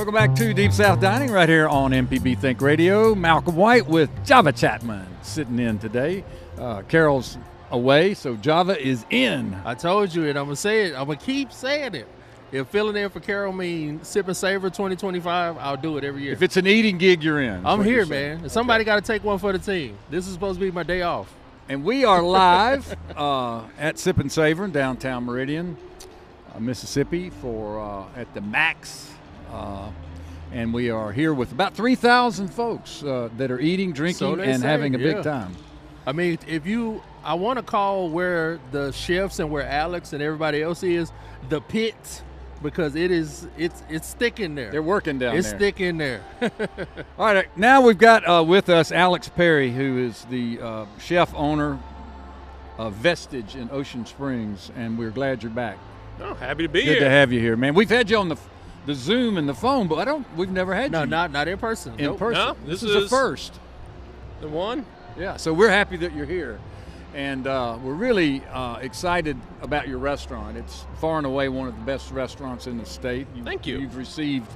Welcome back to Deep South Dining right here on MPB Think Radio. Malcolm White with Java Chatman sitting in today. Carol's away, so Java is in. I told you, and I'm going to say it. I'm going to keep saying it. If filling in for Carol means Sipp Savor 2025, I'll do it every year. If it's an eating gig, you're in. I'm here, man. Okay. Somebody got to take one for the team. This is supposed to be my day off. And we are live at Sipp Savor in downtown Meridian, Mississippi, for at the Max. And we are here with about 3,000 folks that are eating, drinking, and having a big time. I mean, I want to call where the chefs and where Alex and everybody else is the pit, because it's thick in there. They're working down there. It's thick in there. All right, now we've got with us Alex Perry, who is the chef owner of Vestige in Ocean Springs, and we're glad you're back. Oh, happy to be here. Good to have you here, man. We've had you on the Zoom and the phone, but we've never had you. No, not in person. In person. No, this is the first. The one? Yeah, so we're happy that you're here. And we're really excited about your restaurant. It's far and away one of the best restaurants in the state. Thank you. You've received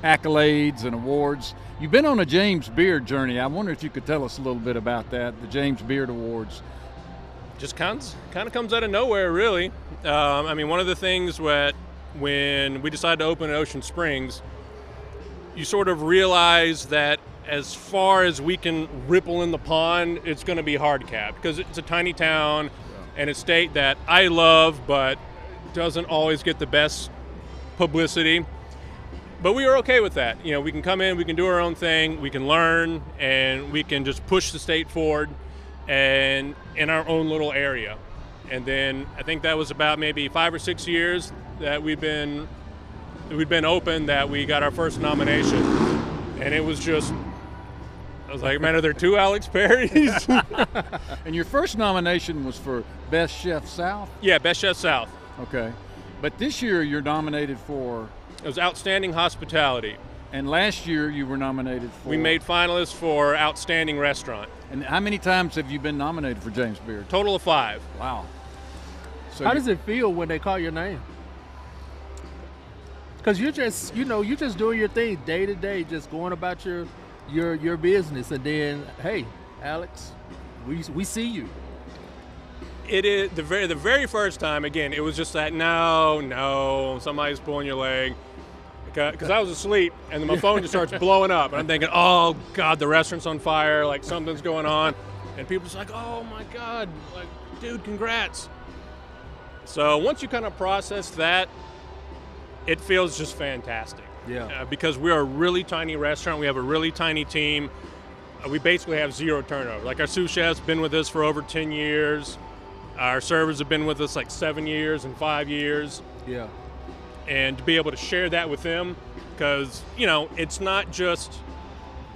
accolades and awards. You've been on a James Beard journey. I wonder if you could tell us a little bit about that, the James Beard Awards. Just kind of comes out of nowhere, really. I mean, one of the things when we decided to open in Ocean Springs, you sort of realize that as far as we can ripple in the pond, it's going to be hard capped, because it's a tiny town and a state that I love but doesn't always get the best publicity. But we are okay with that. You know, we can come in, we can do our own thing, we can learn, and we can just push the state forward and in our own little area. And then I think that was about maybe 5 or 6 years that we've been open that we got our first nomination. And it was just, I was like, man, are there two Alex Perrys? And your first nomination was for Best Chef South? Yeah, Best Chef South. Okay. But this year you're nominated for? It was Outstanding Hospitality. And last year you were nominated for? We made finalists for Outstanding Restaurant. And how many times have you been nominated for James Beard? Total of 5. Wow. So how does it feel when they call your name? Because you're just doing your thing day to day, just going about your business, and then, hey, Alex, we see you. It is the very first time. Again, it was just that no, somebody's pulling your leg, because I was asleep, and then my phone just starts blowing up, and I'm thinking, oh God, the restaurant's on fire, like something's going on, and people just like, oh my God, like, dude, congrats. So once you kind of process that, it feels just fantastic. Yeah. Because we're a really tiny restaurant. We have a really tiny team. We basically have zero turnover. Like, our sous chef's been with us for over 10 years. Our servers have been with us like 7 years and 5 years. Yeah. And to be able to share that with them, because, you know, it's not just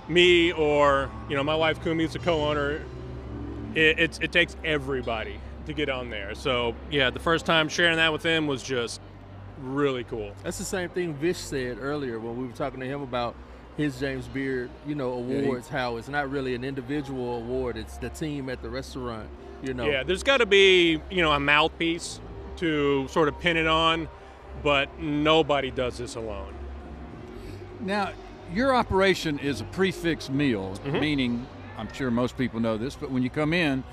me or, you know, my wife Kumi's the co-owner. It takes everybody to get on there. So, yeah, the first time sharing that with them was just really cool. That's the same thing Vish said earlier when we were talking to him about his James Beard, awards, how it's not really an individual award, it's the team at the restaurant, Yeah, there's got to be, a mouthpiece to sort of pin it on, but nobody does this alone. Now, your operation is a prefix meal, Mm-hmm. meaning, I'm sure most people know this, but when you come in,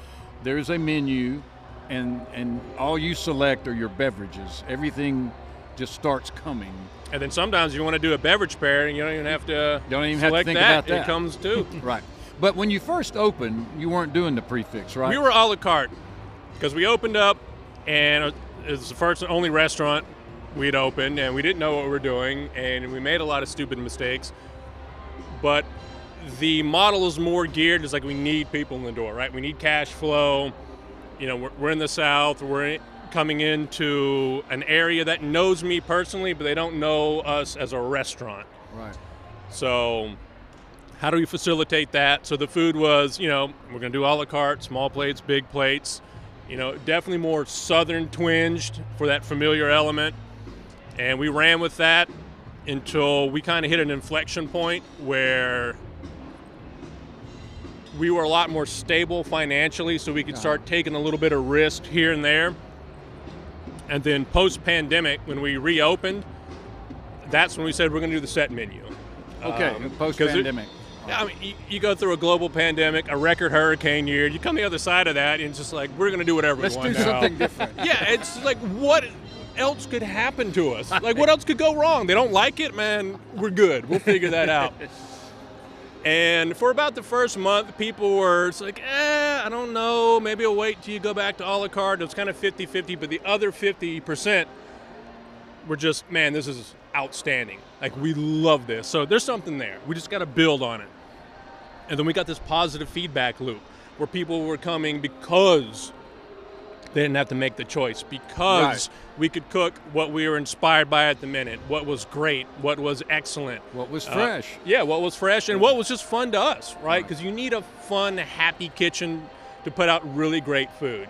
there's a menu, and all you select are your beverages. Everything just starts coming. And then sometimes you want to do a beverage pairing, you don't even have to think about that. It comes too. Right. But when you first opened, you weren't doing the prefix, right? We were a la carte, because we opened up, and it was the first and only restaurant we'd opened, and we didn't know what we were doing, and we made a lot of stupid mistakes. But the model is more geared, it's like we need people in the door, right? We need cash flow. We're in the South, we're coming into an area that knows me personally, but they don't know us as a restaurant. Right. So how do we facilitate that? So the food was, we're going to do a la carte, small plates, big plates, definitely more Southern twinged for that familiar element. And we ran with that until we kind of hit an inflection point where we were a lot more stable financially, so we could start taking a little bit of risk here and there. And then post-pandemic, when we reopened, that's when we said we're going to do the set menu. Okay, post-pandemic. I mean, you go through a global pandemic, a record hurricane year. You come the other side of that, and it's just like we're going to do whatever we want. Let's do something different. Yeah, it's like what else could happen to us? Like what else could go wrong? They don't like it, man. We're good. We'll figure that out. And for about the first month, people were like, I don't know. Maybe I'll wait till you go back to a la carte. It was kind of 50-50, but the other 50% were just, man, this is outstanding. Like, we love this. So there's something there. We just got to build on it. And then we got this positive feedback loop where people were coming because they didn't have to make the choice, because we could cook what we were inspired by at the minute, what was great, what was excellent. What was fresh. What was fresh, and what was just fun to us, right? Because you need a fun, happy kitchen to put out really great food.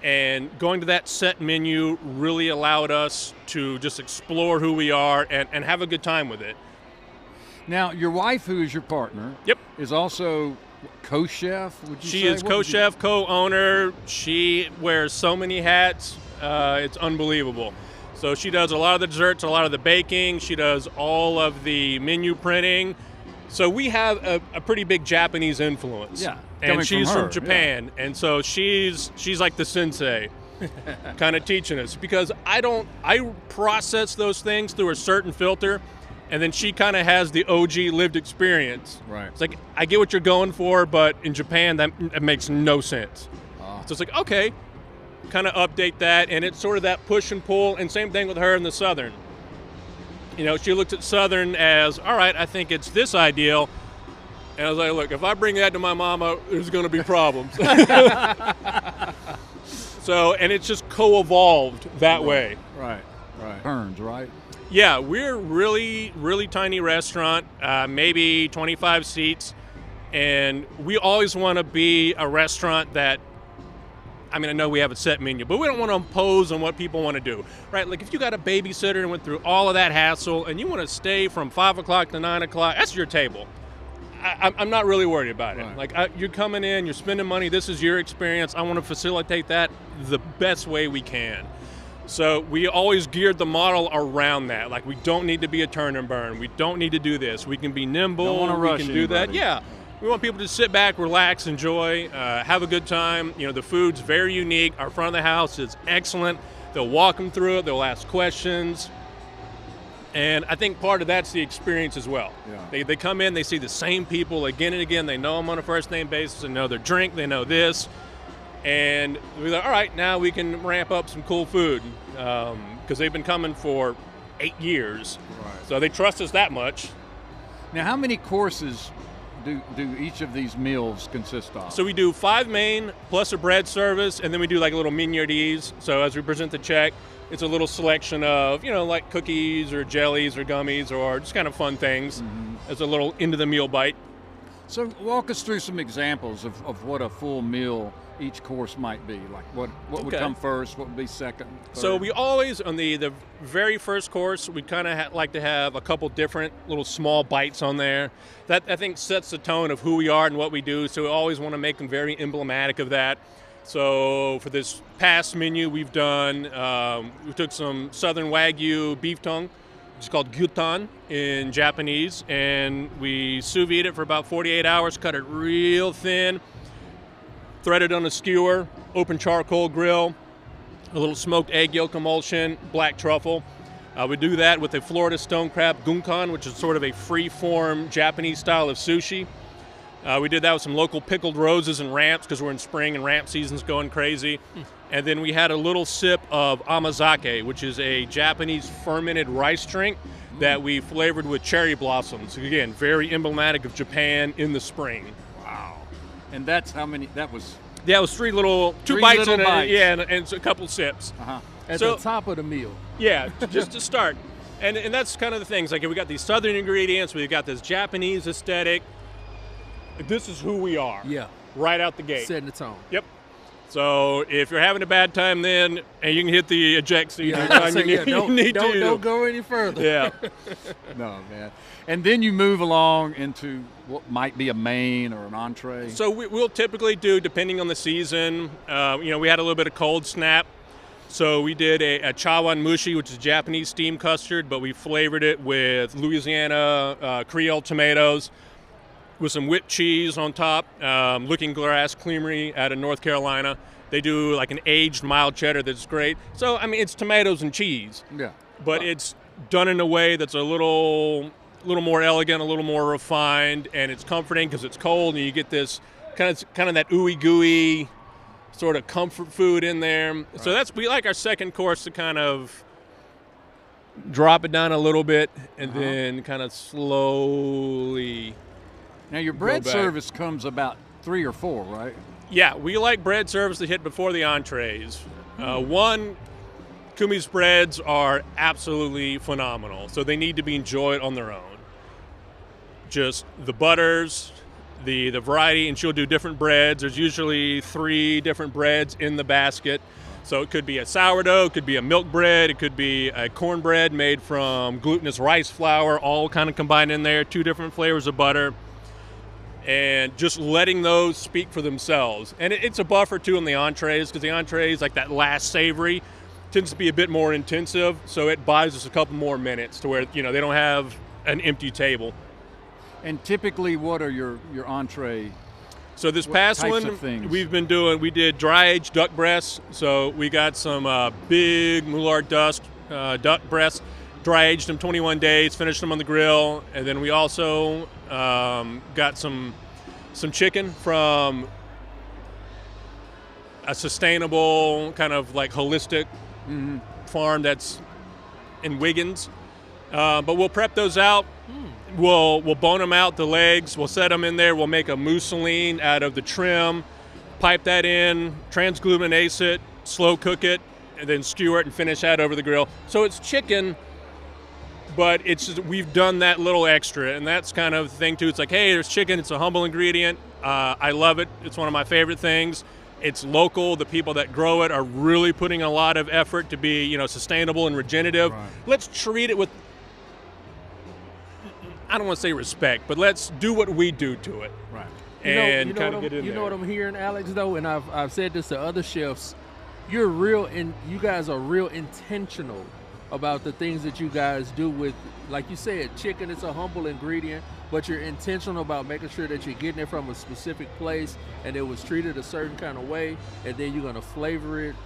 And going to that set menu really allowed us to just explore who we are and have a good time with it. Now, your wife, who is your partner, is also co-chef, would you say? She is co-chef, co-owner. She wears so many hats. It's unbelievable. So she does a lot of the desserts, a lot of the baking. She does all of the menu printing. So we have a pretty big Japanese influence. Yeah. And she's from Japan. Yeah. And so she's like the sensei kind of teaching us, because I process those things through a certain filter. And then she kind of has the OG lived experience. Right. It's like, I get what you're going for, but in Japan, that makes no sense. So it's like, okay, kind of update that. And it's sort of that push and pull. And same thing with her in the Southern. You know, she looks at Southern as, all right, I think it's this ideal. And I was like, look, if I bring that to my mama, there's going to be problems. So, and it's just co-evolved that way. Right. Turns, right? Yeah, we're really, really tiny restaurant, maybe 25 seats, and we always want to be a restaurant that, I mean, I know we have a set menu, but we don't want to impose on what people want to do, right? Like if you got a babysitter and went through all of that hassle and you want to stay from 5 o'clock to 9 o'clock, that's your table. I'm not really worried about it. Right. Like you're coming in, you're spending money, this is your experience. I want to facilitate that the best way we can. So we always geared the model around that. Like, we don't need to be a turn and burn. We don't need to do this. We can be nimble. Don't want to rush we can do that. Yeah. We want people to sit back, relax, enjoy, have a good time. You know, the food's very unique. Our front of the house is excellent. They'll walk them through it. They'll ask questions. And I think part of that's the experience as well. Yeah. They come in, they see the same people again and again. They know them on a first-name basis. They know their drink. They know this. And we're like, all right, now we can ramp up some cool food, because they've been coming for 8 years. Right. So they trust us that much. Now, how many courses do each of these meals consist of? So we do 5 main plus a bread service, and then we do like a little mignardises. So as we present the check, it's a little selection of, you know, like cookies or jellies or gummies or just kind of fun things as a little into the meal bite. So walk us through some examples of what a full meal each course might be. Like what would come first, what would be second, third? So we always, on the very first course, we kind of like to have a couple different little small bites on there. That, I think, sets the tone of who we are and what we do, so we always want to make them very emblematic of that. So for this past menu we've done, we took some Southern Wagyu beef tongue, which is called gyutan in Japanese, and we sous vide it for about 48 hours, cut it real thin, threaded on a skewer, open charcoal grill, a little smoked egg yolk emulsion, black truffle. We do that with a Florida stone crab gunkan, which is sort of a free-form Japanese style of sushi. We did that with some local pickled roses and ramps, because we're in spring and ramp season's going crazy. And then we had a little sip of amazake, which is a Japanese fermented rice drink that we flavored with cherry blossoms. Again, very emblematic of Japan in the spring. Wow. And that's how many, that was? Yeah, it was two bites in it, yeah, and a couple sips. At the top of the meal. Yeah, just to start. And that's kind of the things. Like, we got these Southern ingredients, we've got this Japanese aesthetic. This is who we are. Yeah. Right out the gate. Setting the tone. Yep. So if you're having a bad time then, and you can hit the eject seat. Don't go any further. Yeah. No, man. And then you move along into what might be a main or an entree. So we'll typically do, depending on the season, we had a little bit of cold snap. So we did a chawan mushi, which is Japanese steamed custard, but we flavored it with Louisiana Creole tomatoes with some whipped cheese on top. Looking Glass Creamery out of North Carolina. They do like an aged mild cheddar that's great. So, I mean, it's tomatoes and cheese. Yeah. But it's done in a way that's a little more elegant, a little more refined, and it's comforting because it's cold, and you get this kind of that ooey gooey sort of comfort food in there. Right. So we like our second course to kind of drop it down a little bit and then kind of slowly. Now your bread service comes about 3 or 4, right? Yeah, we like bread service to hit before the entrees. One, Kumi's breads are absolutely phenomenal, so they need to be enjoyed on their own. Just the butters, the variety, and she'll do different breads. There's usually 3 different breads in the basket. So it could be a sourdough, it could be a milk bread, it could be a cornbread made from glutinous rice flour, all kind of combined in there, 2 different flavors of butter. And just letting those speak for themselves. And it's a buffer, too, on the entrees, because the entrees, like that last savory, tends to be a bit more intensive, so it buys us a couple more minutes to where, they don't have an empty table. And typically, what are your entree? So this past one, we did dry-aged duck breasts. So we got some big Moulard duck breasts, dry-aged them 21 days, finished them on the grill, and then we also got some chicken from a sustainable kind of like holistic farm that's in Wiggins. But we'll prep those out. We'll bone them out, the legs. We'll set them in there. We'll make a mousseline out of the trim, pipe that in, transglutinase it, slow cook it, and then skewer it and finish that over the grill. So it's chicken, but it's just, we've done that little extra, and that's kind of the thing too. It's like, hey, there's chicken. It's a humble ingredient. I love it. It's one of my favorite things. It's local. The people that grow it are really putting a lot of effort to be, sustainable and regenerative. Right. Let's treat it with, I don't want to say respect, but let's do what we do to it. Right. And kind of get in there. You know what I'm hearing, Alex, though, and I've said this to other chefs. You guys are real intentional about the things that you guys do with, like you said, chicken. It's a humble ingredient, but you're intentional about making sure that you're getting it from a specific place and it was treated a certain kind of way, and then you're gonna flavor it,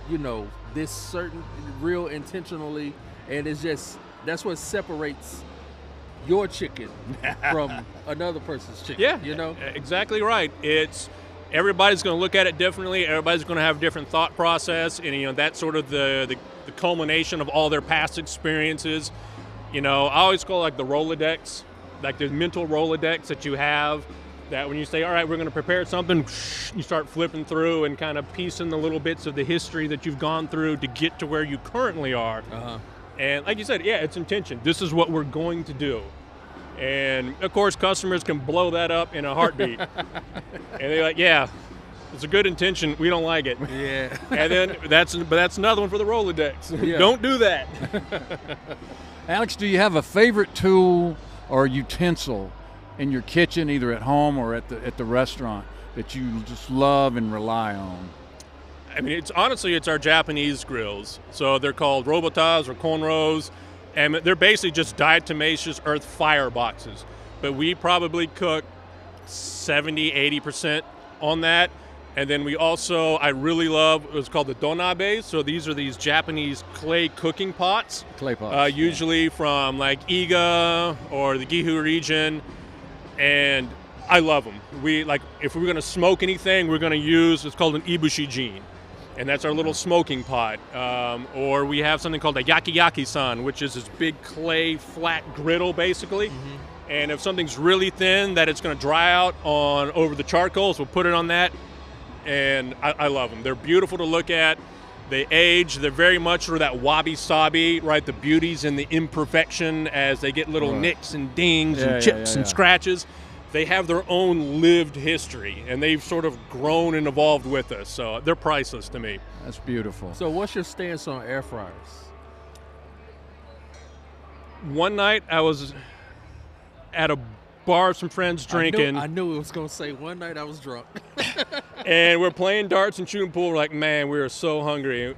this certain real intentionally, and it's just that's what separates your chicken from another person's chicken. Yeah, exactly right. It's everybody's going to look at it differently. Everybody's going to have a different thought process, and that's sort of the culmination of all their past experiences. I always call it like the Rolodex, like the mental Rolodex that you have. That when you say, all right, we're going to prepare something, you start flipping through and kind of piecing the little bits of the history that you've gone through to get to where you currently are. And like you said, yeah, it's intention. This is what we're going to do. And, of course, customers can blow that up in a heartbeat. And they're like, yeah, it's a good intention. We don't like it. Yeah. And then that's another one for the Rolodex. Yeah. Don't do that. Alex, do you have a favorite tool or utensil in your kitchen, either at home or at the restaurant, that you just love and rely on? I mean, it's our Japanese grills. So they're called robotas or konros, and they're basically just diatomaceous earth fire boxes. But we probably cook 70-80% on that. And then we also, I really love what's called the donabe. So these are these Japanese clay cooking pots. Clay pots. Usually from like Iga or the Gifu region. And I love them. If we're going to smoke anything, we're going to use, it's called an ibushi-jin. And that's our little smoking pot. Or we have something called a yaki-yaki-san, which is this big clay flat griddle, basically. And if something's really thin that it's going to dry out over the charcoals, we'll put it on that. And I love them. They're beautiful to look at. They age. They're very much sort of that wabi-sabi, right? The beauties and the imperfection as they get little nicks and dings and chips and scratches. They have their own lived history, and they've sort of grown and evolved with us. So they're priceless to me. That's beautiful. So what's your stance on air fryers? One night I was at a bar with some friends drinking. I knew it was going to say one night I was drunk. And we're playing darts and shooting pool. We're like, man, we are so hungry.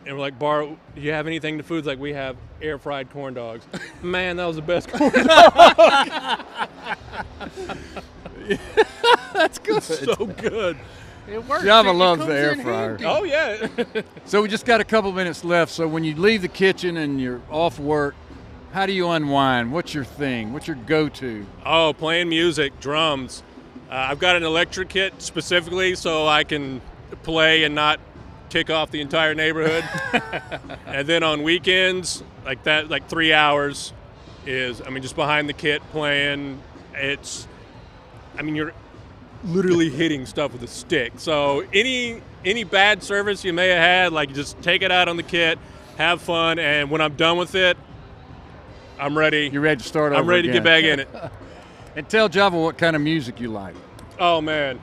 And we're like, Bar, do you have anything to foods? Like, we have air fried corn dogs. Man, that was the best corn dog. That's good. So good. It works. Java It loves comes the air in fryer. handy. Oh, yeah. So we just got a couple minutes left. So when you leave the kitchen and you're off work, how do you unwind? What's your thing? What's your go-to? Oh, playing music, drums. I've got an electric kit specifically so I can play and not tick off the entire neighborhood. And then on weekends, like 3 hours is, just behind the kit playing. You're literally hitting stuff with a stick. So any bad service you may have had, like, just take it out on the kit, have fun, and when I'm done with it, I'm ready. You're ready to start over I'm ready again. to get back in it. And tell Java what kind of music you like. Oh, man.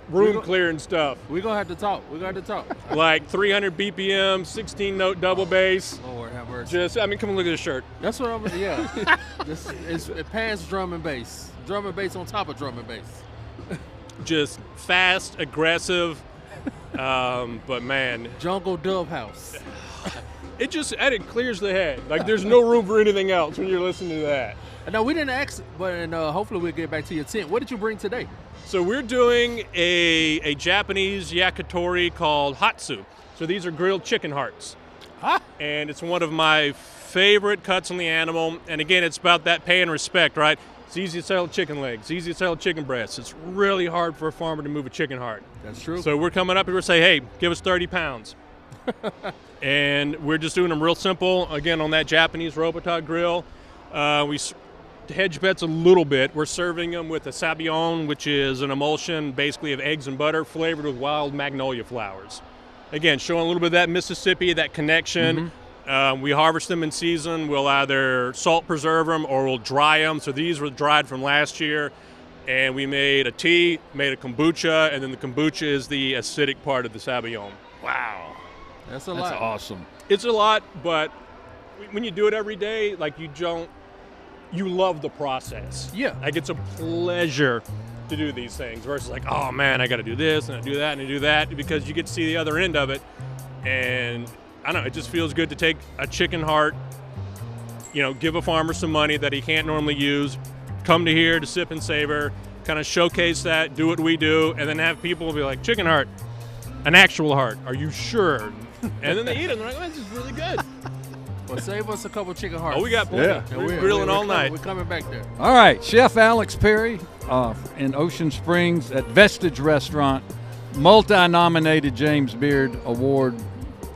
Room clearing stuff. We're going to have to talk. We're going to have to talk. Like 300 BPM, 16-note double bass. Lord have mercy. Just, come and look at this shirt. That's what I was, yeah. It past drum and bass. Drum and bass on top of drum and bass. Just fast, aggressive, but man. Jungle Dove House. It clears the head. Like, there's no room for anything else when you're listening to that. No, we didn't ask, but hopefully we'll get back to your tent. What did you bring today? So we're doing a Japanese yakitori called hatsu. So these are grilled chicken hearts. And it's one of my favorite cuts on the animal. And again, it's about that pay and respect, right? It's easy to sell chicken legs. It's easy to sell chicken breasts. It's really hard for a farmer to move a chicken heart. That's true. So we're coming up here and say, hey, give us 30 pounds. And we're just doing them real simple. Again, on that Japanese Robotop grill. We hedge bets a little bit. We're serving them with a sabayon, which is an emulsion basically of eggs and butter flavored with wild magnolia flowers. Again, showing a little bit of that Mississippi, that connection. We harvest them in season. We'll either salt preserve them or we'll dry them. So these were dried from last year. And we made a tea, made a kombucha, and then the kombucha is the acidic part of the sabayon. Wow. That's a lot. That's awesome. It's a lot, but when you do it every day, like, you love the process. Yeah. Like, it's a pleasure to do these things versus like, oh man, I got to do this and I do that and I do that, because you get to see the other end of it. And I don't know, it just feels good to take a chicken heart, give a farmer some money that he can't normally use, come to here to Sipp and Savor, kind of showcase that, do what we do, and then have people be like, chicken heart, an actual heart, are you sure? And then they eat it and they're like, oh, this is really good. Well, save us a couple chicken hearts. Oh, we got plenty. Yeah. We're grilling all night. We're coming back there. All right, Chef Alex Perry in Ocean Springs at Vestige Restaurant, multi-nominated James Beard Award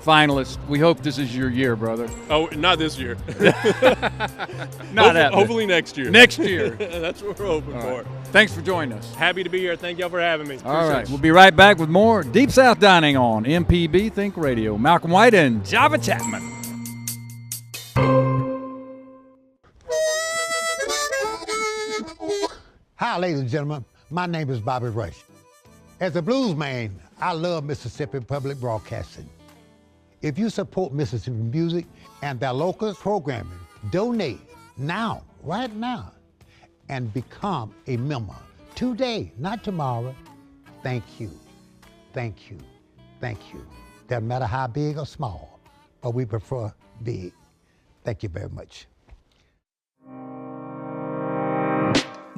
finalist. We hope this is your year, brother. Oh, not this year. Not hopefully next year. Next year. That's what we're hoping for. Thanks for joining us. Happy to be here. Thank y'all for having me. All right, Appreciate we'll be right back with more Deep South Dining on MPB Think Radio. Malcolm White and Java Chatman. Hi, ladies and gentlemen. My name is Bobby Rush. As a blues man, I love Mississippi Public Broadcasting. If you support Mississippi music and their local programming, donate now, right now, and become a member today, not tomorrow. Thank you, thank you, thank you. Doesn't matter how big or small, but we prefer big. Thank you very much.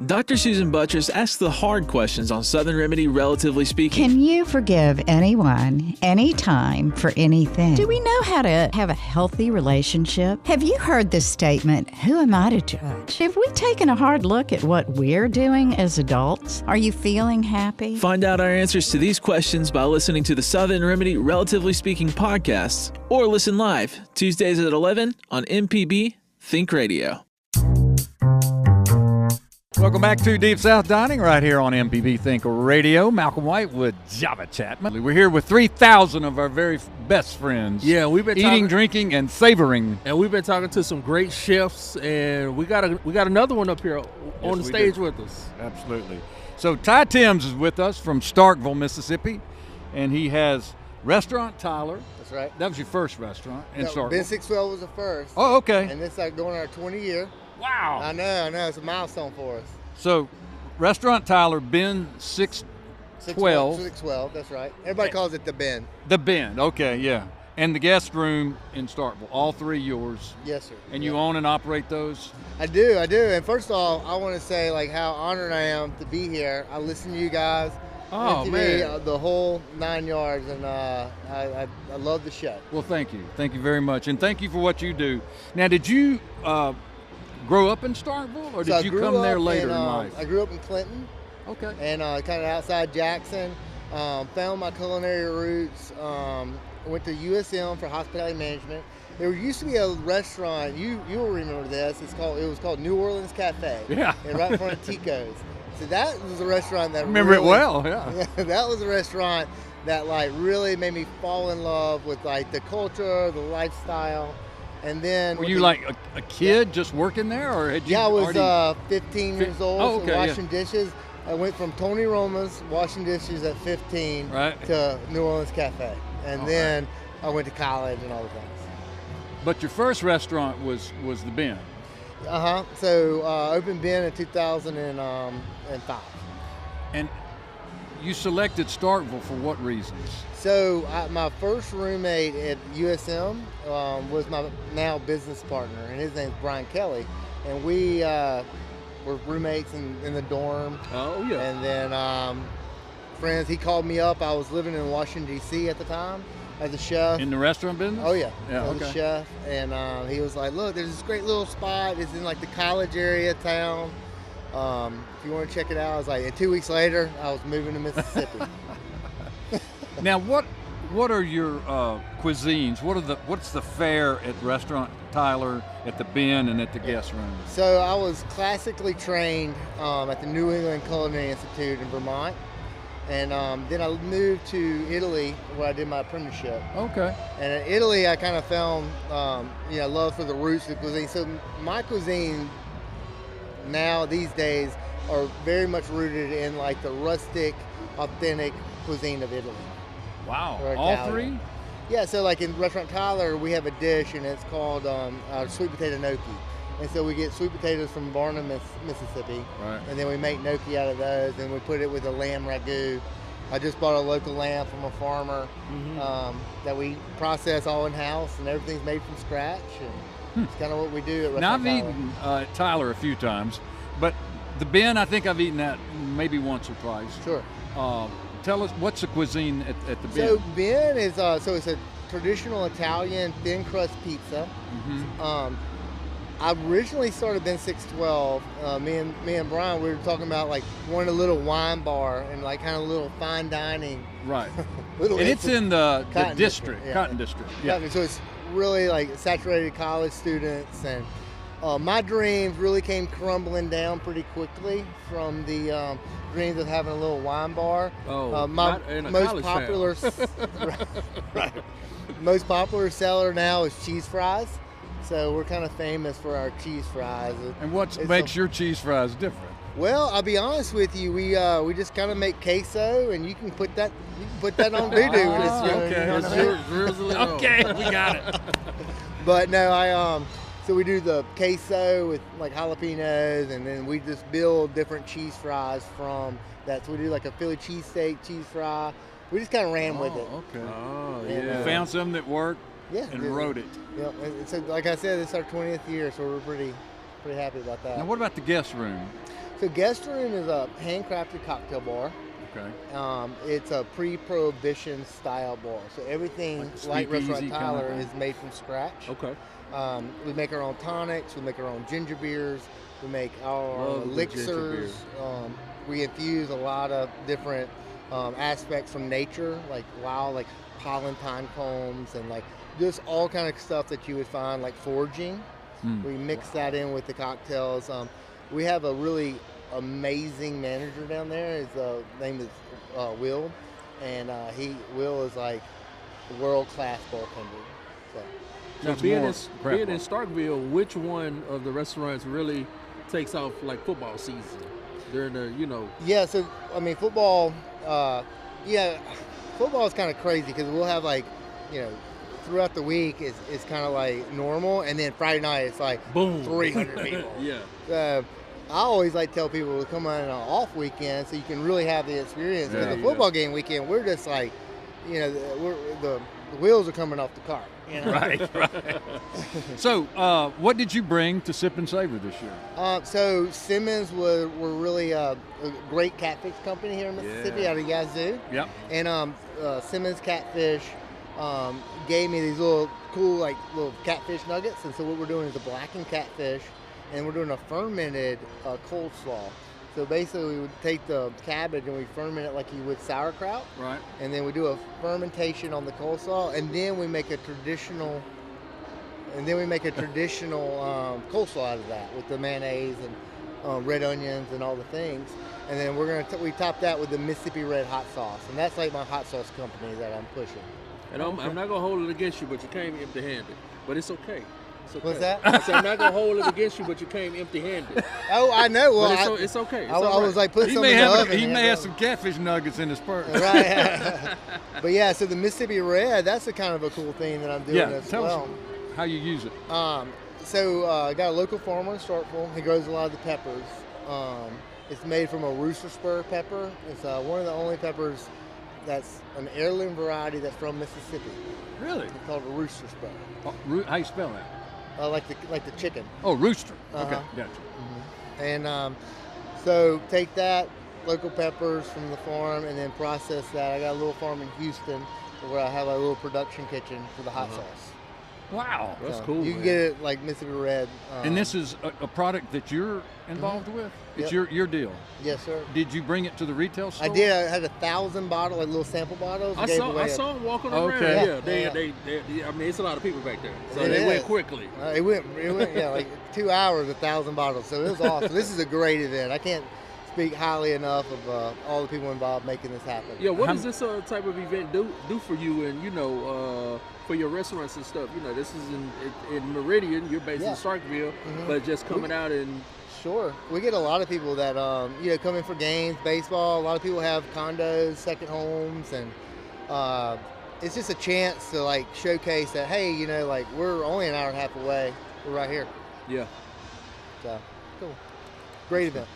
Dr. Susan Buttress asks the hard questions on Southern Remedy, Relatively Speaking. Can you forgive anyone, anytime, for anything? Do we know how to have a healthy relationship? Have you heard this statement, who am I to judge? Have we taken a hard look at what we're doing as adults? Are you feeling happy? Find out our answers to these questions by listening to the Southern Remedy, Relatively Speaking podcasts, or listen live Tuesdays at 11 on MPB Think Radio. Welcome back to Deep South Dining right here on MPB Think Radio. Malcolm White with Java Chatman. We're here with 3,000 of our very best friends. Yeah, we've been eating, drinking, and savoring. And we've been talking to some great chefs, and we got another one up here on the stage with us. Absolutely. So Ty Thames is with us from Starkville, Mississippi, and he has Restaurant Tyler. That's right. That was your first restaurant in Starkville. Ben 612 was the first. Oh, okay. And it's like going on our 20th year. Wow. I know. It's a milestone for us. So, Restaurant Tyler, Ben 612. 612, that's right. Everybody calls it the Ben. The Ben, okay, yeah. And the guest room in Starkville, all three yours. Yes, sir. And you own and operate those? I do. And first of all, I want to say like how honored I am to be here. I listen to you guys. Oh, MTV, man. The whole 9 yards, and I love the show. Well, thank you. Thank you very much. And thank you for what you do. Now, did you grow up in Starkville, or So did I you grew come there up later in in life? I grew up in Clinton, Okay. and kind of outside Jackson. Found my culinary roots. Went to USM for hospitality management. There used to be a restaurant. You will remember this. It was called New Orleans Cafe. Yeah. And right in front of Tico's. So that was a restaurant that Remember really, it well, yeah. That was a restaurant that like really made me fall in love with like the culture, the lifestyle, and then Were you like a kid just working there, or had you? I was already... 15 years old, Oh, okay, washing dishes. I went from Tony Roma's washing dishes at 15 Right. to New Orleans Cafe, and All then I went to college and all the things. But your first restaurant was the Ben. So opened Ben in 2005. And you selected Starkville for what reasons? So my first roommate at USM was my now business partner, and his name's Brian Kelly, and we were roommates in the dorm. Oh yeah. And then friends. He called me up. I was living in Washington D.C. at the time as a chef. In the restaurant business? Oh yeah, Yeah, as a chef, and he was like, "Look, there's this great little spot. It's in like the college area of town. If you want to check it out." I was like, and 2 weeks later, I was moving to Mississippi. Now, what are your cuisines? What's the fare at Restaurant Tyler, at the Ben, and at the guest room? So I was classically trained at the New England Culinary Institute in Vermont, and then I moved to Italy where I did my apprenticeship. Okay. And in Italy, I kind of found love for the roots of the cuisine. So my cuisine now these days are very much rooted in like the rustic, authentic cuisine of Italy. Wow. Or All Italian. three? Yeah, so like in Restaurant Tyler, we have a dish and it's called sweet potato gnocchi. And so we get sweet potatoes from Barnum, Mississippi. Right. And then we make gnocchi out of those, and we put it with a lamb ragu. I just bought a local lamb from a farmer that we process all in-house, and everything's made from scratch. And it's kind of what we do at Now, Restaurant I've Tyler. eaten at Tyler a few times, but the Ben, I think I've eaten that maybe once or twice. Sure. Tell us, what's the cuisine at the Ben? So Ben is so it's a traditional Italian thin crust pizza. I originally started Ben 612. Me and Brian, we were talking about like wanting a little wine bar and like kind of a little fine dining. Right. Little And it's in the Cotton district, yeah. Cotton District. Yeah. Cotton, so it's really like saturated college students, and my dreams really came crumbling down pretty quickly from the dreams of having a little wine bar. Oh, my not in a most college popular, right. Most popular seller now is cheese fries. So we're kind of famous for our cheese fries. And what makes your cheese fries different? Well, I'll be honest with you. We just kind of make queso, and you can put that on doo-doo. Okay. Okay, we got it. But no, so we do the queso with like jalapenos, and then we just build different cheese fries from that. So we do like a Philly cheesesteak cheese fry. We just kind of ran with it. Okay. Oh And, yeah. Found some that worked Yeah. and wrote it. Yeah. And so like I said, it's our 20th year, so we're pretty happy about that. Now, what about the guest room? So guest room is a handcrafted cocktail bar. Okay. It's a pre-prohibition style bar. So everything Like like Restaurant speakeasy Tyler kinda is made from scratch. Okay. We make our own tonics. We make our own ginger beers. We make our Love the ginger elixirs. We infuse a lot of different aspects from nature, like wild, like pollen pine combs, and like just all kind of stuff that you would find like foraging. We mix that in with the cocktails. We have a really amazing manager down there. His name is Will, and Will is like a world-class bartender. So. Now, it's being more in crap Starkville, which one of the restaurants really takes off like football season during the Yeah, so I mean football. Football is kind of crazy because we'll have like, throughout the week it's kind of like normal, and then Friday night it's like boom 300 people. Yeah. I always like to tell people to come on an off weekend so you can really have the experience. Because Yeah, the football game weekend, we're just like, we're the wheels are coming off the cart. You know? Right. So, what did you bring to Sipp and Savor this year? So Simmons were really a great catfish company here in Mississippi, out of Yazoo. Yep. And Simmons Catfish gave me these little cool little catfish nuggets. And so what we're doing is a blackened catfish, and we're doing a fermented coleslaw. So basically, we would take the cabbage and we ferment it like you would sauerkraut. Right. And then we do a fermentation on the coleslaw, and then we make a traditional. Coleslaw out of that with the mayonnaise and red onions and all the things. And then we top that with the Mississippi Red hot sauce, and that's like my hot sauce company that I'm pushing. And I'm not gonna hold it against you, but you came empty-handed. But it's okay. What's that? I said, I'm not gonna hold it against you, but you came empty-handed. Oh, I know. Well, it's okay. It's I was like, put He some may in the have oven. he may have some catfish nuggets in his purse. Right. But yeah, so the Mississippi Red, that's a kind of a cool thing that I'm doing as tell well. us how you use it. So I got a local farmer in Starkville. He grows a lot of the peppers. It's made from a rooster spur pepper. It's one of the only peppers that's an heirloom variety that's from Mississippi. Really? It's called a rooster spur. Oh, how you spell that? Like the chicken. Oh, rooster. Uh-huh. Okay, gotcha. Mm-hmm. And so take that, local peppers from the farm, and then process that. I got a little farm in Houston where I have a little production kitchen for the hot sauce. Wow. That's So cool. You can get it like Mississippi Red. And this is a product that you're involved with? It's your deal. Yes, sir. Did you bring it to the retail store? I did. I had 1,000 bottles, like little sample bottles. I saw them walking around. Okay. Yeah, Yeah. they, I mean, it's a lot of people back there, so It they went is. quickly. It went, like 2 hours, 1,000 bottles. So it was awesome. This is a great event. I can't speak highly enough of all the people involved making this happen. Yeah, what does this type of event do for you, and for your restaurants and stuff? This is in Meridian. You're based in Starkville, but just coming out and. Sure. We get a lot of people that, come in for games, baseball. A lot of people have condos, second homes, and it's just a chance to, showcase that, hey, we're only an hour and a half away. We're right here. Yeah. So, cool. Great event.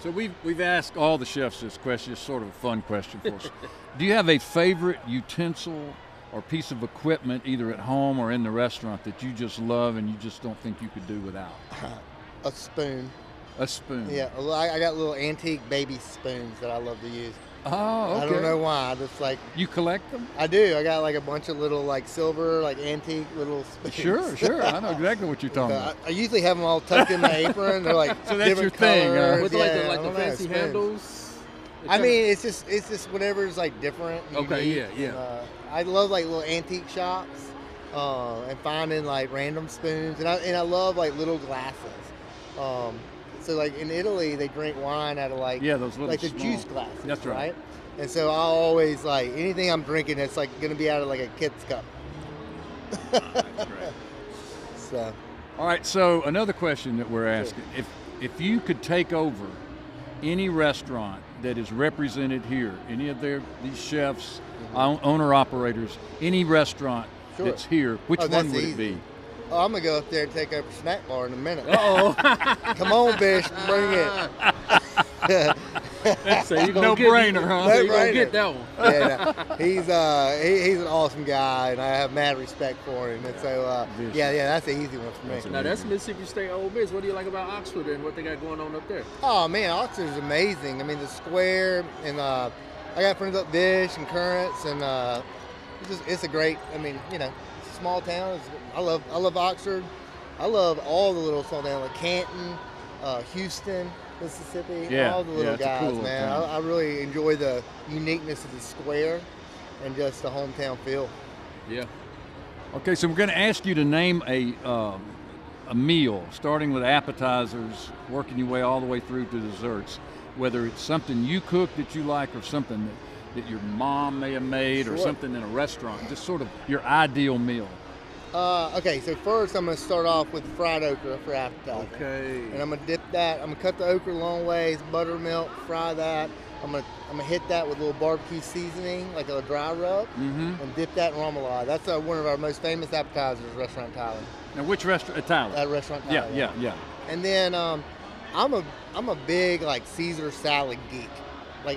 So we've asked all the chefs this question. It's sort of a fun question for us. Do you have a favorite utensil or piece of equipment, either at home or in the restaurant, that you just love and you just don't think you could do without? A spoon. A spoon. Yeah, I got little antique baby spoons that I love to use. Oh, okay. I don't know why. I just You collect them? I do. I got a bunch of little silver, antique little spoons. Sure. I know exactly what you're talking about. I usually have them all tucked in my apron. They're So that's different your thing, huh? colors. With Yeah, like the fancy spoons. handles. I mean, it's just whatever's different. Okay, unique. yeah. I love little antique shops and finding random spoons, and I love little glasses. So in Italy, they drink wine out of those little the small juice glasses. That's right. And so I always anything I'm drinking that's going to be out of a kid's cup. That's great. So. All right. So another question that we're asking: if you could take over any restaurant that is represented here, any of these chefs, owner operators, any restaurant that's here, which one would it be? Oh, I'm going to go up there and take over Snack Bar in a minute. Uh-oh. Come on, Bish, bring it. So you're No brainer, huh? So you're going to get that one. Yeah, he's an awesome guy, and I have mad respect for him. And so, that's an easy one for me. Now, that's Mississippi State Ole Miss. What do you like about Oxford and what they got going on up there? Oh, man, Oxford's amazing. I mean, the square, and I got friends up Bish and Currents, and it's a great, it's a small town. I love Oxford. I love all the little small towns like Canton, Houston, Mississippi, all the little guys, cool man. I really enjoy the uniqueness of the square and just the hometown feel. Yeah. Okay, so we're going to ask you to name a meal, starting with appetizers, working your way all the way through to desserts, whether it's something you cook that you like or something that your mom may have made or something in a restaurant, just sort of your ideal meal. Okay, so first I'm going to start off with fried okra for appetizer. Okay. And I'm going to dip that. I'm going to cut the okra long ways, buttermilk, fry that. I'm gonna hit that with a little barbecue seasoning, like a dry rub, and dip that in remoulade. That's one of our most famous appetizers, Restaurant Tyler. Now, which restaurant? Tyler. At Restaurant Tyler. Yeah. And then I'm a big Caesar salad geek.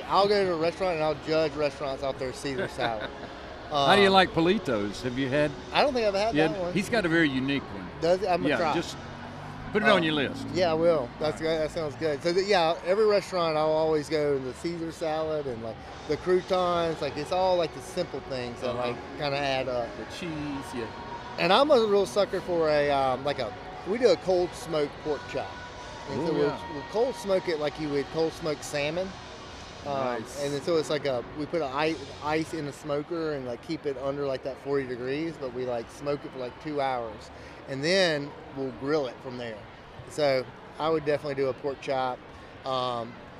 I'll go to a restaurant and I'll judge restaurants off their Caesar salad. How do you like Politos? Have you had? I don't think I've had that one. He's got a very unique one. Does it? I'm gonna try. Just put it on your list. Yeah, I will. That sounds good. So every restaurant I'll always go to the Caesar salad and like the croutons. Like it's all like the simple things that like kind of add up. The cheese, yeah. And I'm a real sucker for we do a cold smoked pork chop. And so we'll cold smoke it like you would cold smoke salmon. Nice. And then so it's like we put ice in the smoker and like keep it under like that 40 degrees, but we like smoke it for like 2 hours, and then we'll grill it from there. So I would definitely do a pork chop.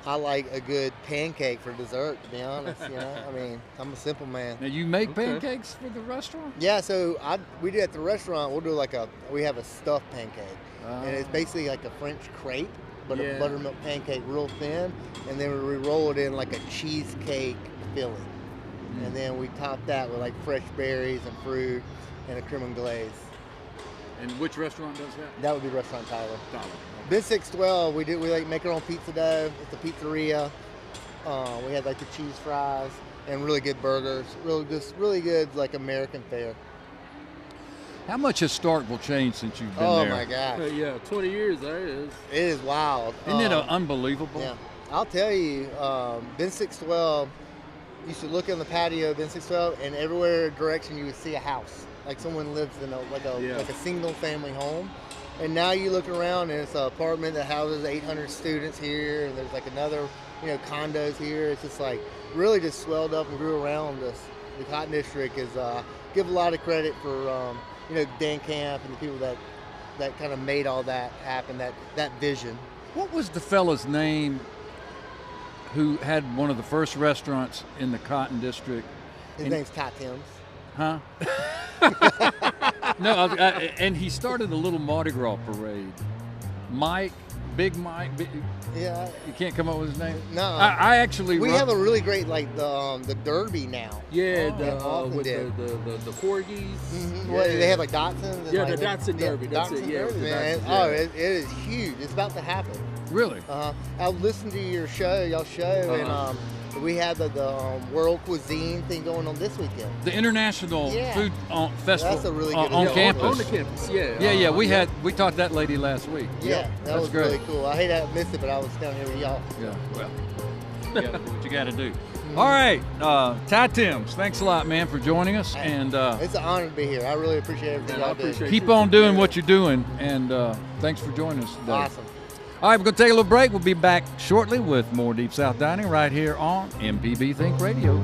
I like a good pancake for dessert, to be honest. You know, I mean, I'm a simple man. Now you make pancakes for the restaurant? Yeah, so we do at the restaurant. We'll do we have a stuffed pancake, and it's basically like a French crepe, but a buttermilk pancake, real thin, and then we roll it in like a cheesecake filling, and then we top that with like fresh berries and fruit and a creme and glaze. And which restaurant does that? That would be Restaurant Tyler. Ben 612, we like make our own pizza dough. It's a pizzeria. We had like the cheese fries and really good burgers. Really good like American fare. How much has Starkville changed since you've been there? Oh my gosh. Yeah, 20 years there it is. It is wild. Isn't it unbelievable? Yeah. I'll tell you, Ben 612, you should look on the patio of Ben 612, and everywhere direction you would see a house. Like someone lives in like a single family home. And now you look around and it's an apartment that houses 800 students here, and there's like another, condos here. It's just like really just swelled up and grew around us. The Cotton District is give a lot of credit for Dan Camp and the people that kind of made all that happen, that vision. What was the fella's name who had one of the first restaurants in the Cotton District? His name's Thames. Huh? No, and he started a little Mardi Gras parade. Big Mike. Yeah. You can't come up with his name? No. I actually. We have a really great the Derby now. Yeah, with the corgis. Mm-hmm. Well, they have like Datsuns. Yeah, the Datsun Derby. That's Datsun it. Yeah, Derby, man. It is huge. It's about to happen. Really? I listened to your show, and we had the world cuisine thing going on this weekend. The International Food Festival. That's a really good on campus. On the campus, yeah. Yeah. We taught that lady last week. Yeah, that was great. Really cool. I hate I missed it, but I was down here with y'all. Yeah, well, what you got to do. All right, Thames, thanks a lot, man, for joining us. And it's an honor to be here. I really appreciate everything y'all do. Keep on doing what you're doing, and thanks for joining us today. Awesome. All right, we're going to take a little break. We'll be back shortly with more Deep South Dining right here on MPB Think Radio.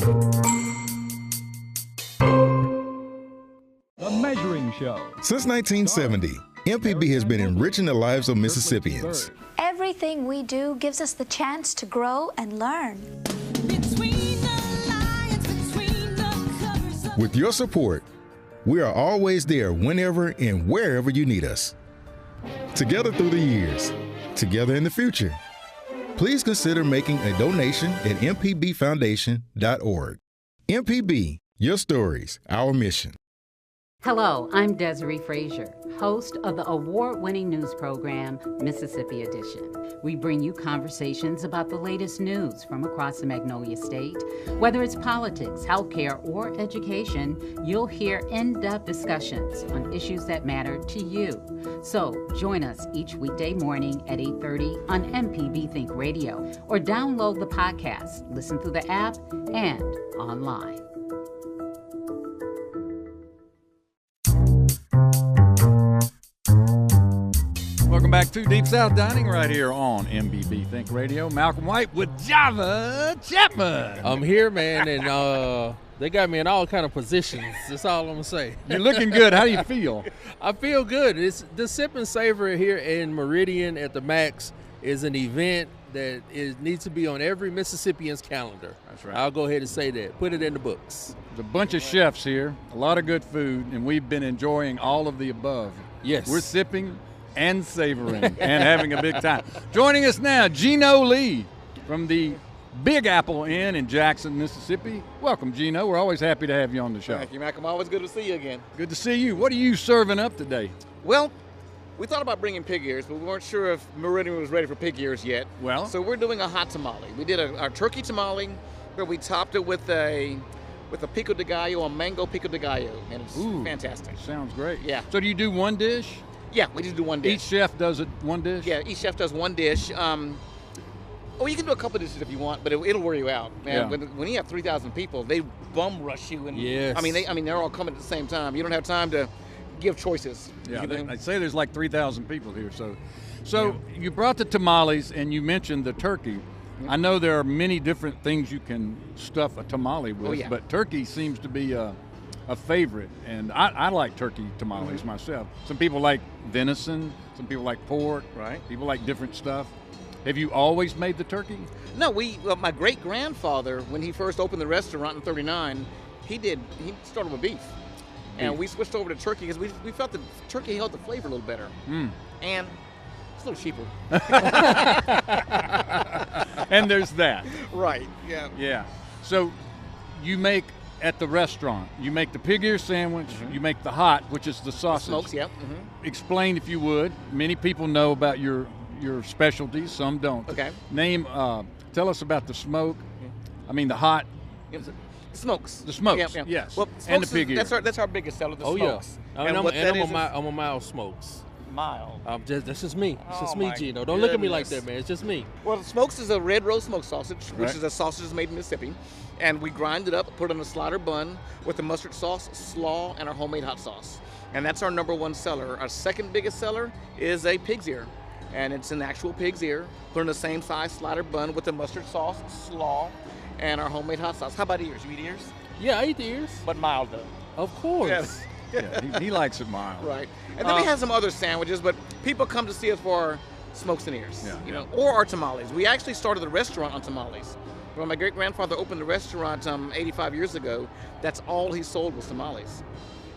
The Measuring Show. Since 1970, MPB has been enriching the lives of Mississippians. Everything we do gives us the chance to grow and learn. With your support, we are always there whenever and wherever you need us. Together through the years, together in the future. Please consider making a donation at mpbfoundation.org. MPB, your stories, our mission. Hello, I'm Desiree Frazier, host of the award-winning news program, Mississippi Edition. We bring you conversations about the latest news from across the Magnolia State. Whether it's politics, healthcare, or education, you'll hear in-depth discussions on issues that matter to you. So join us each weekday morning at 8:30 on MPB Think Radio, or download the podcast, listen through the app, and online. Welcome back to Deep South Dining right here on MPB Think Radio. Malcolm White with Java Chatman. I'm here, man, and they got me in all kind of positions. That's all I'm going to say. You're looking good. How do you feel? I feel good. It's the Sipp Savor here in Meridian at the Max is an event that needs to be on every Mississippian's calendar. That's right. I'll go ahead and say that. Put it in the books. There's a bunch of chefs here, a lot of good food, and we've been enjoying all of the above. Yes. We're sipping and savoring and having a big time. Joining us now, Geno Lee from the Big Apple Inn in Jackson, Mississippi. Welcome, Geno. We're always happy to have you on the show. Thank you, Malcolm. Always good to see you again. Good to see you. What are you serving up today? Well, we thought about bringing pig ears, but we weren't sure if Meridian was ready for pig ears yet. Well, so we're doing a hot tamale. We did our turkey tamale, where we topped it with a with a pico de gallo, a mango pico de gallo, and it's fantastic. Sounds great. Yeah. So do you do one dish? Yeah, we just do one dish. Each chef does it one dish? Yeah, each chef does one dish. Oh, you can do a couple dishes if you want, but it'll wear you out, man. Yeah. When you have 3,000 people, they bum rush you, and Yes. they're all coming at the same time. You don't have time to give choices. Yeah, You know? I'd say there's like 3,000 people here. So you brought the tamales and you mentioned the turkey. I know there are many different things you can stuff a tamale with, but turkey seems to be a favorite. And I like turkey tamales myself. Some people like venison, some people like pork, right? People like different stuff. Have you always made the turkey? No, my great-grandfather, when he first opened the restaurant in '39, he started with beef. And we switched over to turkey because we felt that turkey held the flavor a little better. And it's a little cheaper. And there's that. Right, yeah. Yeah. So you make, at the restaurant, you make the pig ear sandwich, you make the hot, which is the sausage. The smokes, yeah. Explain, if you would. Many people know about your specialties, some don't. Okay. Tell us about the smoke. I mean, the hot. Smokes. The smokes, yeah. yes. Well, and the pig ear. That's our biggest seller, the smokes. Yeah. I'm a mild smokes. Mild. That's just me. It's just me, my Geno. Don't look at me like that, man. It's just me. Well, the smokes is a red roast smoked sausage, which is a sausage that's made in Mississippi. And we grind it up, put it on a slider bun with the mustard sauce, slaw, and our homemade hot sauce. And that's our #1 seller. Our second biggest seller is a pig's ear. And it's an actual pig's ear, put in the same size slider bun with the mustard sauce, slaw, and our homemade hot sauce. How about ears? You eat ears? Yeah, I eat the ears. But mild, though. Of course. Yes. Yeah, he likes it mild. Right. And then we have some other sandwiches, but people come to see us for our smokes and ears, or our tamales. We actually started the restaurant on tamales. When my great-grandfather opened the restaurant 85 years ago, that's all he sold was tamales.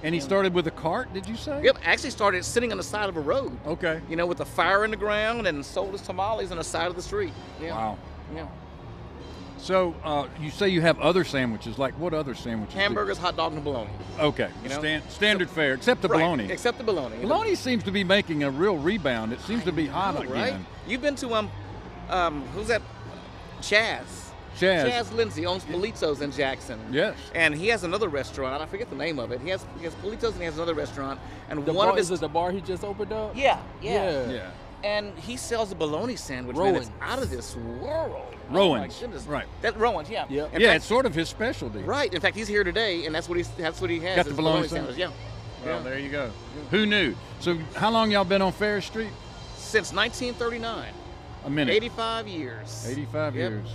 And he started with a cart, did you say? Yep, actually started sitting on the side of a road. Okay. With a fire in the ground, and sold his tamales on the side of the street. Yeah. Wow. Yeah. So you say you have other sandwiches. Like what other sandwiches? Hamburgers, hot dog, and bologna. Okay. Standard fare, except the bologna. Except the bologna. Bologna seems to be making a real rebound. It seems to be hot again. Right? You've been to who's that? Chaz Lindsay owns Politos in Jackson. Yes. And he has another restaurant. I forget the name of it. He has Politos and he has another restaurant. And is it the bar he just opened up? Yeah. And he sells a bologna sandwich. Rowan's. Man, it's out of this world. Rowan's. Oh my goodness. Right. That Rowan's, yeah. Yeah. It's sort of his specialty. Right. In fact, he's here today, and that's what he has. Got the bologna sandwich. Yeah. Well, there you go. Who knew? So how long y'all been on Ferris Street? Since 1939. A minute. 85 years. 85 years.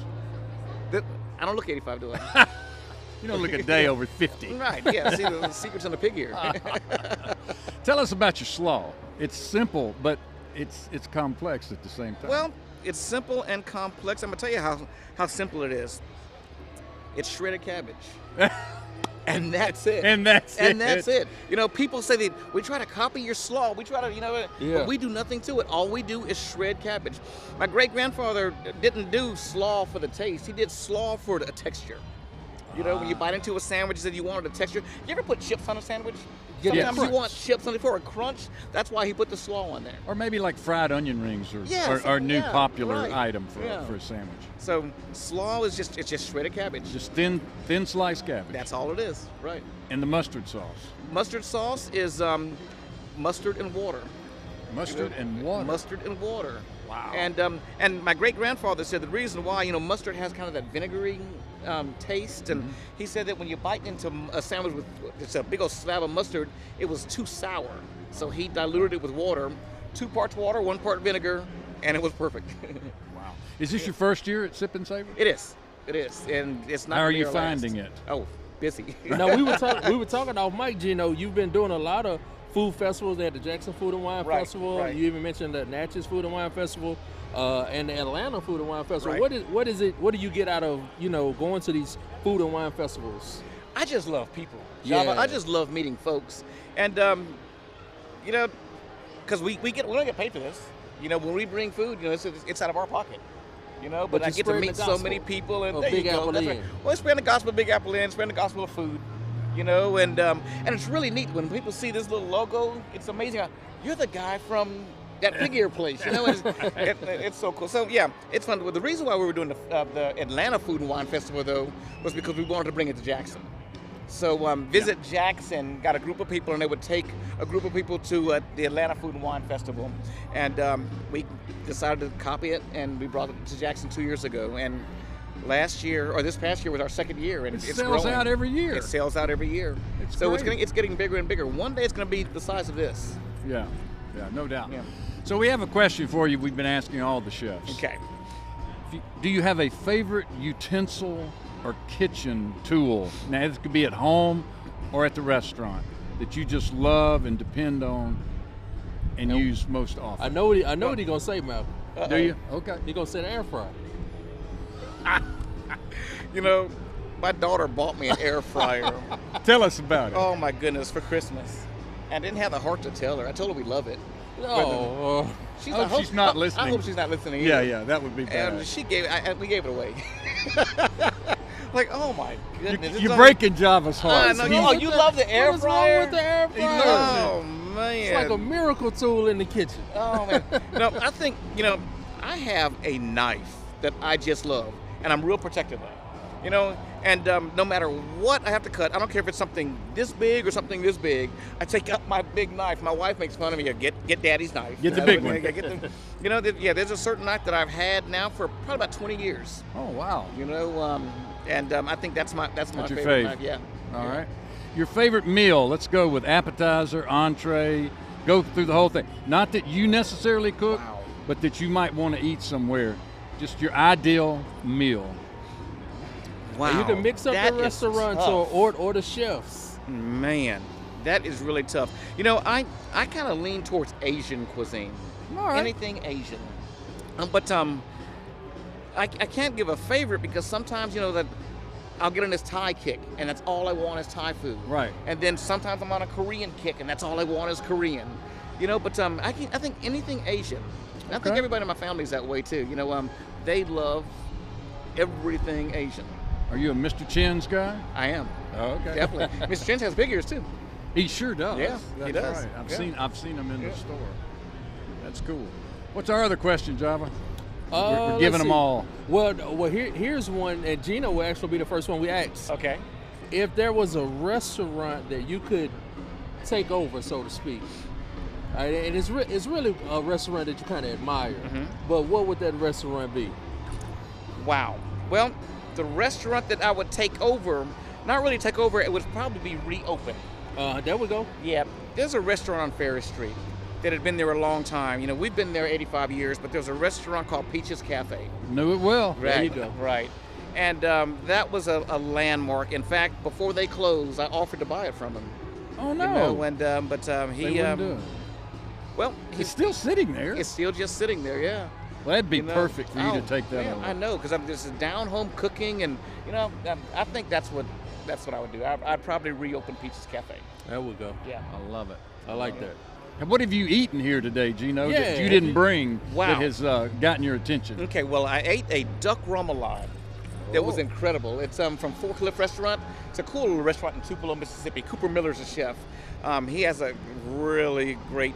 I don't look 85, do I? You don't look a day over 50. Right, yeah. See, the secret's in the pig ear. Tell us about your slaw. It's simple, but it's complex at the same time. Well, it's simple and complex. I'm going to tell you how simple it is. It's shredded cabbage. And that's it. And that's it. People say that we try to copy your slaw. We try to, but we do nothing to it. All we do is shred cabbage. My great-grandfather didn't do slaw for the taste. He did slaw for a texture. When you bite into a sandwich, you said you wanted a texture. You ever put chips on a sandwich? Sometimes you want chips on it for a crunch. That's why he put the slaw on there. Or maybe like fried onion rings or a new popular item for a sandwich. So slaw is just shredded cabbage. Just thin sliced cabbage. That's all it is, right. And the mustard sauce. Mustard sauce is mustard and water. Mustard and water? Mustard and water. Wow. And my great-grandfather said the reason why, mustard has kind of that vinegary taste, and he said that when you bite into a sandwich with just a big old slab of mustard, it was too sour. So he diluted it with water, 2 parts water, 1 part vinegar, and it was perfect. Wow. Is this your first year at Sipp Savor? It is. And it's not. How are you finding it? Oh, busy. Now we were talking off mic, Geno. You've been doing a lot of food festivals. They had the Jackson Food and Wine Festival. Right. You even mentioned the Natchez Food and Wine Festival, and the Atlanta Food and Wine Festival. Right. What do you get out of going to these food and wine festivals? I just love people. Yeah. I just love meeting folks, and because we don't get paid for this. When we bring food, it's out of our pocket. But I get to meet so many people, and there you go. That's right. Well, spreading the gospel of Big Apple in, spreading the gospel of food. And it's really neat when people see this little logo. It's amazing. You're the guy from that pig ear place, it's so cool. So yeah, it's fun. Well, the reason why we were doing the Atlanta Food and Wine Festival though was because we wanted to bring it to Jackson. So Visit Jackson got a group of people, and they would take a group of people to the Atlanta Food and Wine Festival. And we decided to copy it, and we brought it to Jackson 2 years ago. And last year, or this past year, was our second year, and it's sells growing. out every year. It sells out every year. So it's getting bigger and bigger. One day it's going to be the size of this. Yeah, no doubt. Yeah. So we have a question for you. We've been asking all the chefs. Okay. Do you have a favorite utensil or kitchen tool? Now, this could be at home or at the restaurant that you just love and depend on and use most often. I know what he's gonna say, Malcolm. Do you? Okay. He's gonna say the air fryer. You know, my daughter bought me an air fryer. Tell us about it. Oh my goodness, for Christmas. I didn't have the heart to tell her. I told her we love it. No. I hope she's not listening. I hope she's not listening Yeah, either. yeah, that would be bad. And we gave it away. Like, oh my goodness. You're breaking Java's heart. Oh, you love the air fryer? What's wrong with the air fryer? Oh man. It's like a miracle tool in the kitchen. Oh man. No, I think, I have a knife that I just love, and I'm real protective of it. And no matter what I have to cut, I don't care if it's something this big or something this big, I take out my big knife. My wife makes fun of me. Get Daddy's knife. Get the big one. There's a certain knife that I've had now for probably about 20 years. Oh wow. I think that's my favorite fave. knife. Yeah. All right. Your favorite meal? Let's go with appetizer, entree. Go through the whole thing. Not that you necessarily cook, but that you might want to eat somewhere. Just your ideal meal. Wow. You can mix up the restaurants or the chefs. Man, that is really tough. I kind of lean towards Asian cuisine. All right. Anything Asian. But I can't give a favorite because sometimes, that I'll get on this Thai kick, and that's all I want is Thai food. Right. And then sometimes I'm on a Korean kick, and that's all I want is Korean. But I think anything Asian. And I think everybody in my family is that way too. They love everything Asian. Are you a Mr. Chin's guy? I am. Oh, okay. Definitely. Mr. Chin has big ears too. He sure does. Yeah, That's he does. Right. I've seen him in the store. That's cool. What's our other question, Java? We're giving them all. Well, here's one, and Geno will actually be the first one we ask. Okay. If there was a restaurant that you could take over, so to speak, and it's really a restaurant that you kind of admire, but what would that restaurant be? Wow. Well, the restaurant that I would take over, not really take over, it would probably be reopened. There we go. Yeah. There's a restaurant on Ferry Street that had been there a long time. We've been there 85 years, but there's a restaurant called Peaches Cafe. Knew it well. Right. There you go. Right. And that was a landmark. In fact, before they closed, I offered to buy it from him. Oh no! But he they wouldn't do it. Well, it's still sitting there. It's still just sitting there. Yeah. Well, that'd be perfect for you to take that over. I know, because I'm just down home cooking, and I think that's what I would do. I'd probably reopen Peaches Cafe. There we go. Yeah. I love it. I like that. And what have you eaten here today, Geno, Yeah, that you didn't bring Wow. that has gotten your attention? Okay, well, I ate a duck remoulade. That was incredible. It's from Four Cliff Restaurant. It's a cool little restaurant in Tupelo, Mississippi. Cooper Miller's a chef. He has a really great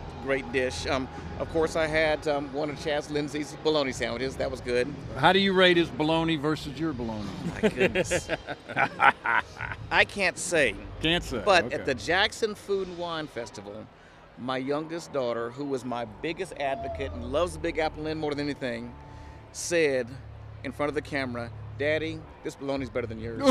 dish. Of course, I had one of Chaz Lindsay's bologna sandwiches. That was good. How do you rate his bologna versus your bologna? My goodness. I can't say. Can't say. But okay. at the Jackson Food and Wine Festival, my youngest daughter, who was my biggest advocate and loves the Big Apple Inn more than anything, said in front of the camera, "Daddy, this bologna's better than yours."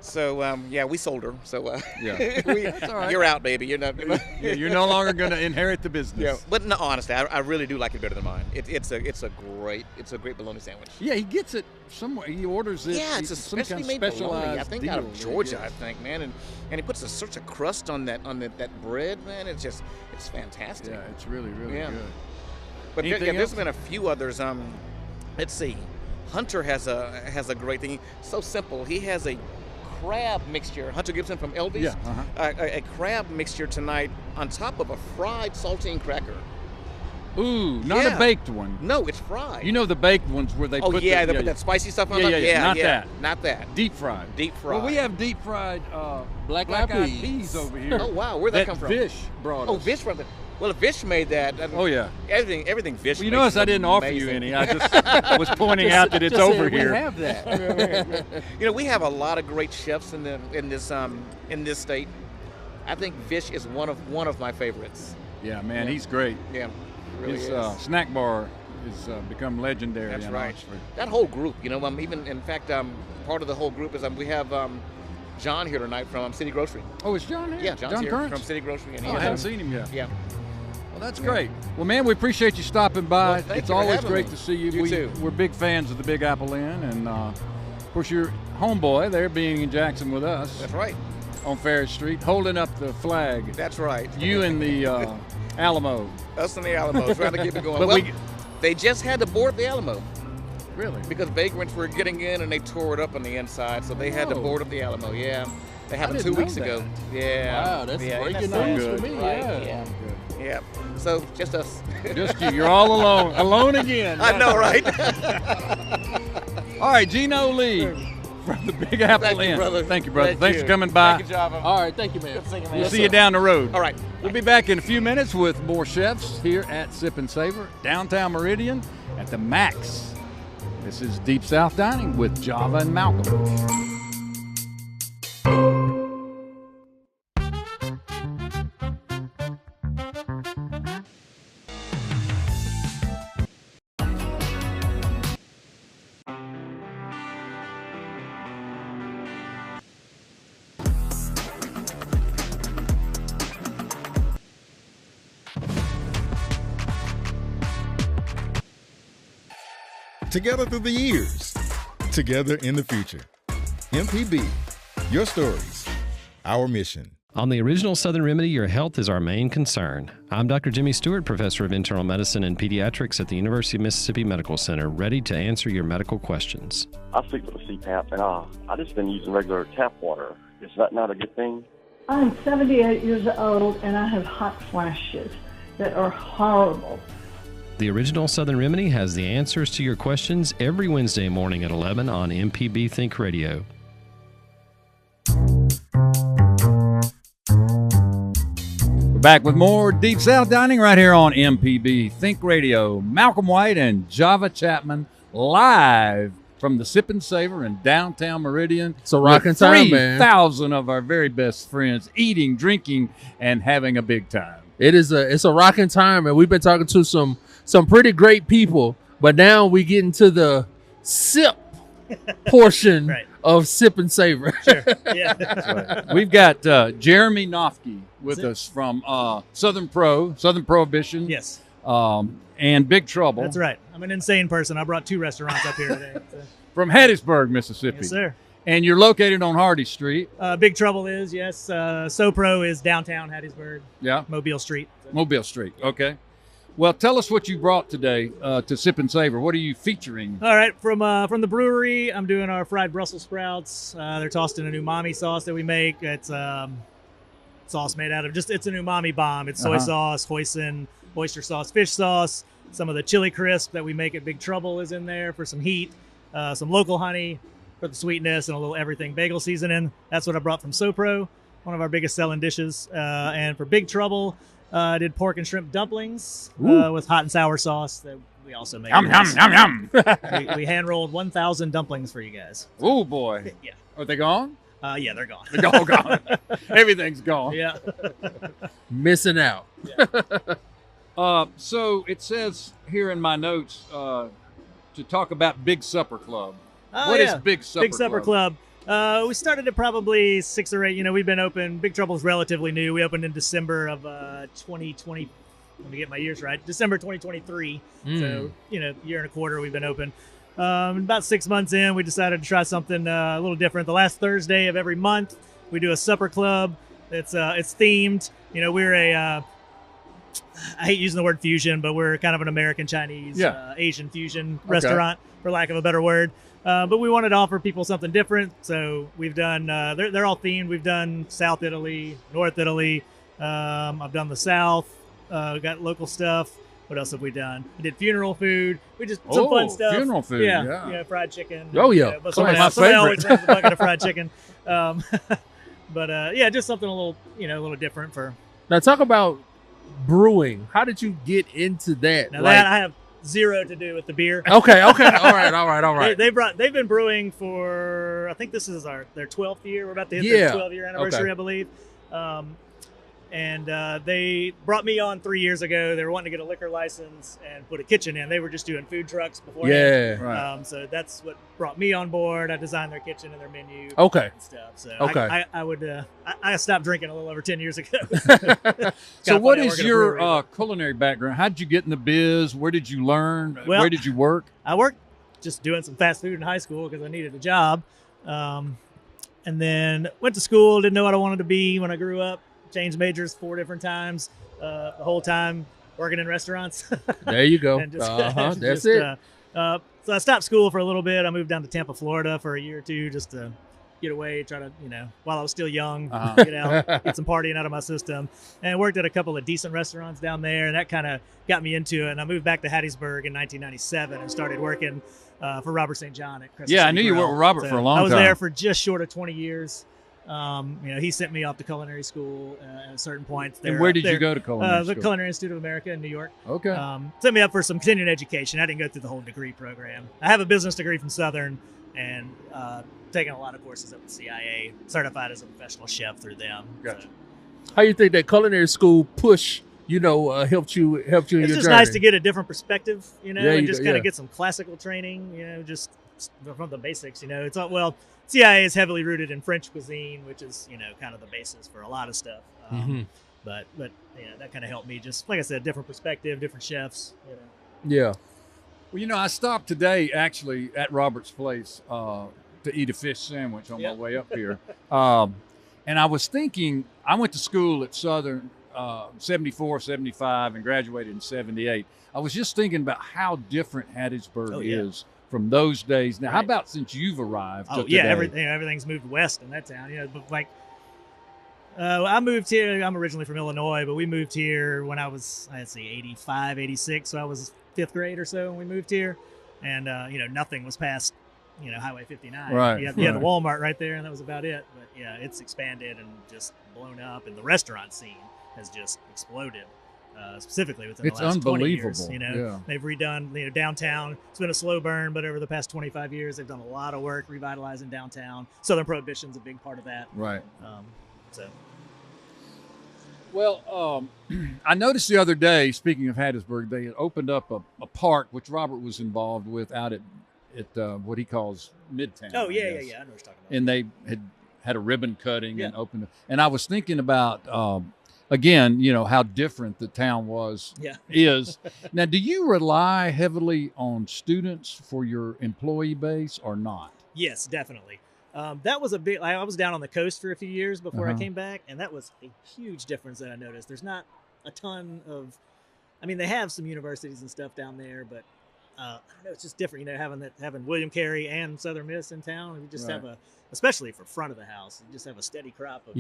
So we sold her. So yeah, that's all right. You're out, baby. You're not. You're no longer going to inherit the business. Yeah, but no, honestly, I really do like it better than mine. It's a great bologna sandwich. Yeah, he gets it somewhere. He orders it. Yeah, it's a some specially kind of made bologna. specialized I think deal. out of Georgia, I think, man, and he puts such a crust on that bread, man. It's fantastic. Yeah, it's really good. But Anything there's else? been a few others. Let's see. Hunter has a great thing. So simple. He has a crab mixture. Hunter Gibson from Elvis. Yeah. A crab mixture tonight on top of a fried saltine cracker. Ooh, not a baked one. No, it's fried. You know the baked ones where they put they put that spicy stuff on it? it? Yeah, Not that. Deep fried. Deep fried. Well, we have deep fried black eyed peas over here. Oh, wow. Where'd that come from? Vish brought us. Vish brought it. Well, if Fish made that. Oh, yeah. Everything Fish. Well, you makes notice is I didn't offer you amazing. any. I just was pointing out that it's over here. We have that. We have a lot of great chefs in this state. I think Fish is one of my favorites. Yeah, man, he's great. Yeah, really his is. snack bar has become legendary. That's in right. Oxford. That whole group, even in fact, part of the whole group is we have John here tonight from City Grocery. Oh, is John here? Yeah, John's John here Currents? from City Grocery. And I haven't seen him yet. Yeah. Well, that's great. Well, man, we appreciate you stopping by. Well, it's you for always having great me. to see you. You too. We're big fans of the Big Apple Inn, and of course, your homeboy there being in Jackson with us. That's right. On Ferris Street, holding up the flag. That's right. You and the Alamo. Us and the Alamo, trying to keep it going. But they just had to board the Alamo. Really? Because vagrants were getting in and they tore it up on the inside, so they had to board up the Alamo. Yeah, they happened 2 weeks ago. Yeah. Wow, that's breaking news for me. Right. Yeah. So just us. Just you. You're all alone. Alone again. I know, right? All right, Geno Lee from the Big Apple Inn. Thank you, brother. Thanks for coming by. Thank you, Java. All right, thank you, man. We'll see you down the road. All right. We'll be back in a few minutes with more chefs here at Sipp Savor, downtown Meridian at the Max. This is Deep South Dining with Java and Malcolm. Together through the years, together in the future. MPB, your stories, our mission. On the original Southern Remedy, your health is our main concern. I'm Dr. Jimmy Stewart, professor of internal medicine and pediatrics at the University of Mississippi Medical Center, ready to answer your medical questions. I sleep with a CPAP, and I just been using regular tap water. Is that not a good thing? I'm 78 years old, and I have hot flashes that are horrible. The original Southern Remedy has the answers to your questions every Wednesday morning at 11 on MPB Think Radio. We're back with more Deep South Dining right here on MPB Think Radio. Malcolm White and Java Chatman live from the Sipp Savor in downtown Meridian. It's a rocking time, man. 3,000 of our very best friends eating, drinking, and having a big time. It's a rocking time, and we've been talking to some pretty great people, but now we get into the sip portion of Sipp and Savor. Sure. Yeah. Right. We've got Jeremy Noffke with us from Southern Prohibition. Yes. And Big Trouble. That's right. I'm an insane person. I brought 2 restaurants up here today. From Hattiesburg, Mississippi. Yes, sir. And you're located on Hardy Street. Big Trouble is, yes. SoPro is downtown Hattiesburg. Yeah. Mobile Street. Mobile Street. Okay. Well, tell us what you brought today to Sipp and Savor. What are you featuring? All right, from the brewery, I'm doing our fried Brussels sprouts. They're tossed in an umami sauce that we make. It's sauce made out of it's an umami bomb. It's soy sauce, hoisin, oyster sauce, fish sauce. Some of the chili crisp that we make at Big Trouble is in there for some heat. Some local honey for the sweetness, and a little everything bagel seasoning. That's what I brought from SoPro, one of our biggest selling dishes. And for Big Trouble, I did pork and shrimp dumplings with hot and sour sauce that we also make. Yum, yum, yum, yum. we hand rolled 1,000 dumplings for you guys. Oh, boy. Yeah. Are they gone? Yeah, they're gone. They're all gone. Everything's gone. Yeah. Missing out. Yeah. So it says here in my notes to talk about Big Supper Club. What is Big Supper Club? Big Supper Club. We started it probably 6 or 8. We've been open. Big Trouble's relatively new. We opened in December of 2020. Let me get my years right. December 2023. So, year and a quarter we've been open. About 6 months in, we decided to try something a little different. The last Thursday of every month, we do a supper club. It's themed. We're a I hate using the word fusion, but we're kind of an American Chinese Asian fusion restaurant, for lack of a better word. But we wanted to offer people something different, so we've done. They're all themed. We've done South Italy, North Italy. I've done the South. Got local stuff. What else have we done? We did funeral food. We just some fun stuff. Funeral food, yeah. Fried chicken. Oh yeah, but some of somebody my always favorite. has a bucket of fried chicken. But just something a little different for. Now talk about brewing. How did you get into that? Now that I have zero to do with the beer. Okay. All right. They've been brewing for, I think this is their 12th year. We're about to hit their 12-year anniversary, I believe. And they brought me on 3 years ago. They were wanting to get a liquor license and put a kitchen in. They were just doing food trucks before. Yeah, right. So that's what brought me on board. I designed their kitchen and their menu. Okay. And stuff. So okay. I stopped drinking a little over 10 years ago. So what is your culinary background? How did you get in the biz? Where did you learn? Well, where did you work? I worked just doing some fast food in high school because I needed a job. And then went to school, didn't know what I wanted to be when I grew up. Changed majors 4 different times, the whole time working in restaurants. There you go. That's it. So I stopped school for a little bit. I moved down to Tampa, Florida for a year or two just to get away, try to, while I was still young, get out, get some partying out of my system. And worked at a couple of decent restaurants down there, and that kind of got me into it. And I moved back to Hattiesburg in 1997 and started working for Robert St. John at Crescent City I knew Grill. you worked with Robert for a long time. I was there for just short of 20 years. He sent me off to culinary school at a certain point. And where did you go to culinary The school? Culinary Institute of America in New York. Okay. Sent me up for some continuing education. I didn't go through the whole degree program. I have a business degree from Southern and taken a lot of courses at the CIA, certified as a professional chef through them. Gotcha. So. How you think that culinary school push, helped you in your journey? It's just nice to get a different perspective, and just kind yeah. of get some classical training, just from the basics, It's all, well, CIA is heavily rooted in French cuisine, which is, kind of the basis for a lot of stuff. But that kind of helped me just, like I said, different perspective, different chefs, Yeah. Well, I stopped today actually at Robert's place to eat a fish sandwich on my way up here. And I was thinking, I went to school at Southern 74, 75 and graduated in 78. I was just thinking about how different Hattiesburg is from those days. Now, how about since you've arrived? Oh, yeah, everything's moved west in that town. But I moved here. I'm originally from Illinois, but we moved here when I was, 85, 86. So I was 5th grade or so when we moved here. And, nothing was past, Highway 59. Right. You had the Walmart right there, and that was about it. But, yeah, it's expanded and just blown up. And the restaurant scene has just exploded. Specifically within the last 20 years. They've redone downtown. It's been a slow burn, but over the past 25 years, they've done a lot of work revitalizing downtown. Southern Prohibition's a big part of that. Right. Well, I noticed the other day, speaking of Hattiesburg, they had opened up a park, which Robert was involved with out at what he calls Midtown. Oh, yeah. I know what you're talking about. And they had a ribbon cutting and opened it. And I was thinking about, again, how different the town is. Now, do you rely heavily on students for your employee base or not? Yes, definitely. That was a big. I was down on the coast for a few years before I came back, and that was a huge difference that I noticed. There's not a ton of. They have some universities and stuff down there, but I don't know. It's just different, having William Carey and Southern Miss in town. You just have especially for front of the house, you just have a steady crop of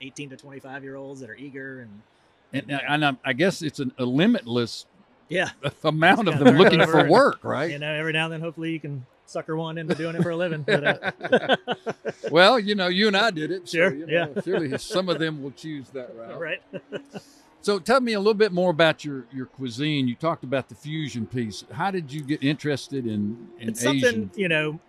18 to 25-year-olds that are eager and I guess it's a limitless amount of kind them looking for work, right? Every now and then, hopefully, you can sucker one into doing it for a living. But, well, you and I did it. Sure. So, surely some of them will choose that route. Right. So tell me a little bit more about your cuisine. You talked about the fusion piece. How did you get interested in it's Asian? Something,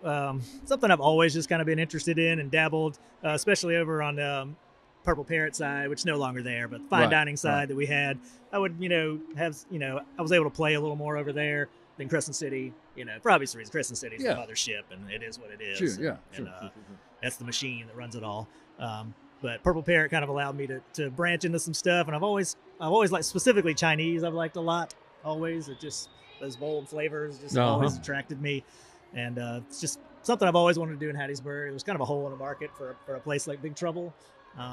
something I've always just kind of been interested in and dabbled, especially over on Purple Parrot side, which is no longer there, but the fine dining side that we had, I would, I was able to play a little more over there than Crescent City, for obvious reasons. Crescent City is the mothership, and it is what it is. Sure, and that's the machine that runs it all. But Purple Parrot kind of allowed me to branch into some stuff, and I've always liked, specifically Chinese, I've liked a lot, always. It just, those bold flavors just always attracted me, and it's just something I've always wanted to do in Hattiesburg. It was kind of a hole in the market for a place like Big Trouble.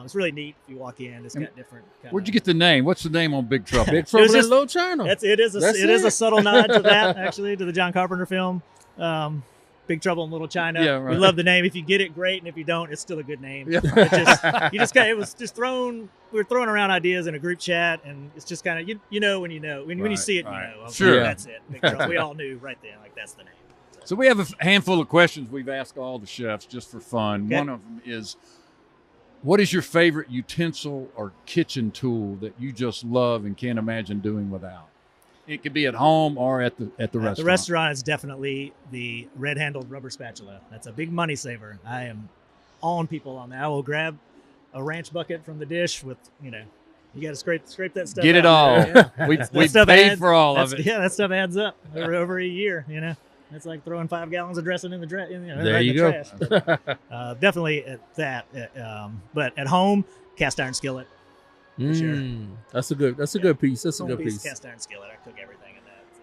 It's really neat if you walk in. It's got different. Where'd you get the name? What's the name on Big Trouble? Big Trouble in Little China. It is a subtle nod to that, actually, to the John Carpenter film. Big Trouble in Little China. Yeah, right. We love the name. If you get it, great, and if you don't, it's still a good name. Yeah. It was just thrown. We were throwing around ideas in a group chat, and it's just kind of when you know when you see it, you know. Okay, sure, that's it. Big Trouble. We all knew right then, that's the name. So we have a handful of questions we've asked all the chefs just for fun. Okay. One of them is, What is your favorite utensil or kitchen tool that you just love and can't imagine doing without? It could be at home or at the restaurant. The restaurant is definitely the red-handled rubber spatula. That's a big money saver. I am on people on that. I will grab a ranch bucket from the dish with, you got to scrape that stuff. Get it out. all. Yeah. We paid for all of it. Yeah, that stuff adds up over a year. It's like throwing 5 gallons of dressing in the trash. There you go. Trash. But, definitely at that. But at home, cast iron skillet. For sure. That's a good piece. That's a good piece. Cast iron skillet. I cook everything in that. So.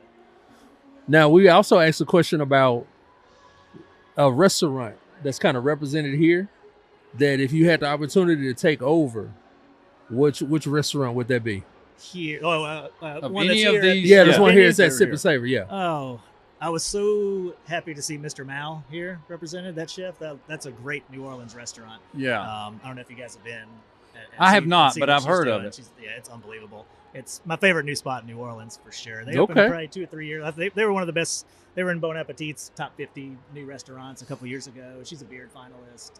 Now, we also asked a question about a restaurant that's kind of represented here, that if you had the opportunity to take over, which restaurant would that be? Here. Of One any that's of here. these? Yeah, this one here is at Sipp Savor. Yeah. Oh, I was so happy to see Mr. Mal here represented. That chef. That's a great New Orleans restaurant. Yeah. I don't know if you guys have been. I have not, but I've heard of it. It's unbelievable. It's my favorite new spot in New Orleans for sure. They opened probably 2 or 3 years. They were one of the best. They were in Bon Appetit's top 50 new restaurants a couple years ago. She's a Beard finalist.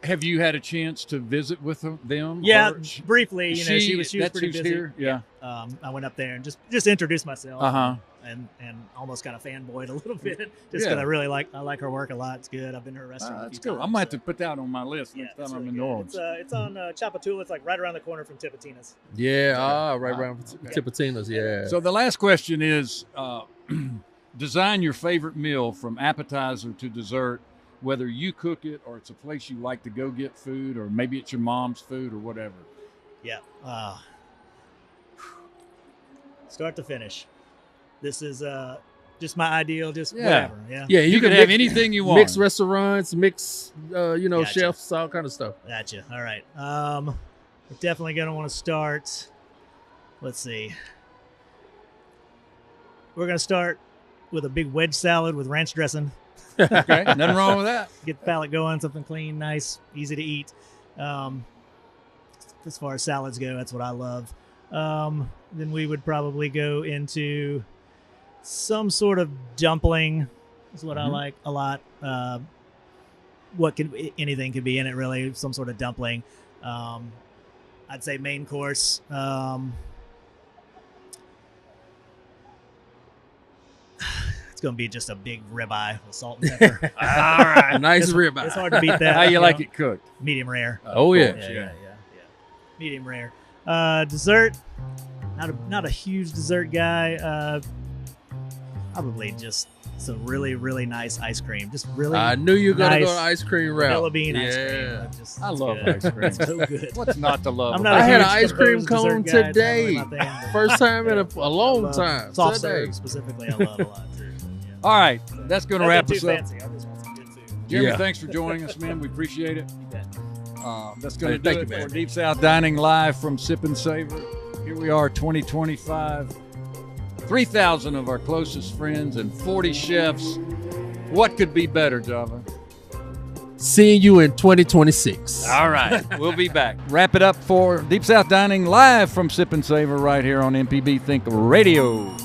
Have you had a chance to visit with them? Yeah, or briefly. She was pretty busy. Here? Yeah. I went up there and just introduced myself. Uh-huh. And almost kind of fanboyed a little bit, just because I really like her work a lot. It's good. I've been to her restaurant. That's cool. I'm gonna have to put that on my list next time I'm in New Orleans. It's on Chapatula. It's like right around the corner from Tipitina's. Yeah, right around Tipitina's. Yeah. So the last question is, design your favorite meal from appetizer to dessert, whether you cook it or it's a place you like to go get food, or maybe it's your mom's food or whatever. Yeah. Start to finish. This is just my ideal, whatever. Yeah. Yeah, you can have anything you want. Mixed restaurants, gotcha. Chefs, all kind of stuff. Gotcha. All right. We're definitely going to want to start. Let's see. We're going to start with a big wedge salad with ranch dressing. Okay, nothing wrong with that. Get the palate going, something clean, nice, easy to eat. As far as salads go, that's what I love. Then we would probably go into some sort of dumpling is what I like a lot. Anything could be in it, really. Some sort of dumpling. I'd say main course. It's going to be just a big ribeye with salt and pepper. All right. Nice ribeye. It's hard to beat that. How you like it cooked? Medium rare. Oh, yeah. Yeah. Medium rare. Dessert. Not a huge dessert guy. Probably just some really, really nice ice cream. Just really. I knew you were going to nice go ice cream route. vanilla bean ice cream. I love good. ice cream. It's so good. What's not to love? I'm not I a had an huge ice cream proposed cone dessert guy. It's not today. really my thing, but First time in a long time. Soft Today. serve specifically, I love a lot too. All right, that's going to wrap us up. Fancy. I just want some good food. Jeremy, thanks for joining us, man. We appreciate it. You bet. That's going to Thank do you, it man. for Deep South Dining live from Sipp and Savor. Here we are, 2025. 3,000 of our closest friends and 40 chefs. What could be better, Java? Seeing you in 2026. All right, we'll be back. Wrap it up for Deep South Dining live from Sipp and Savor right here on MPB Think Radio.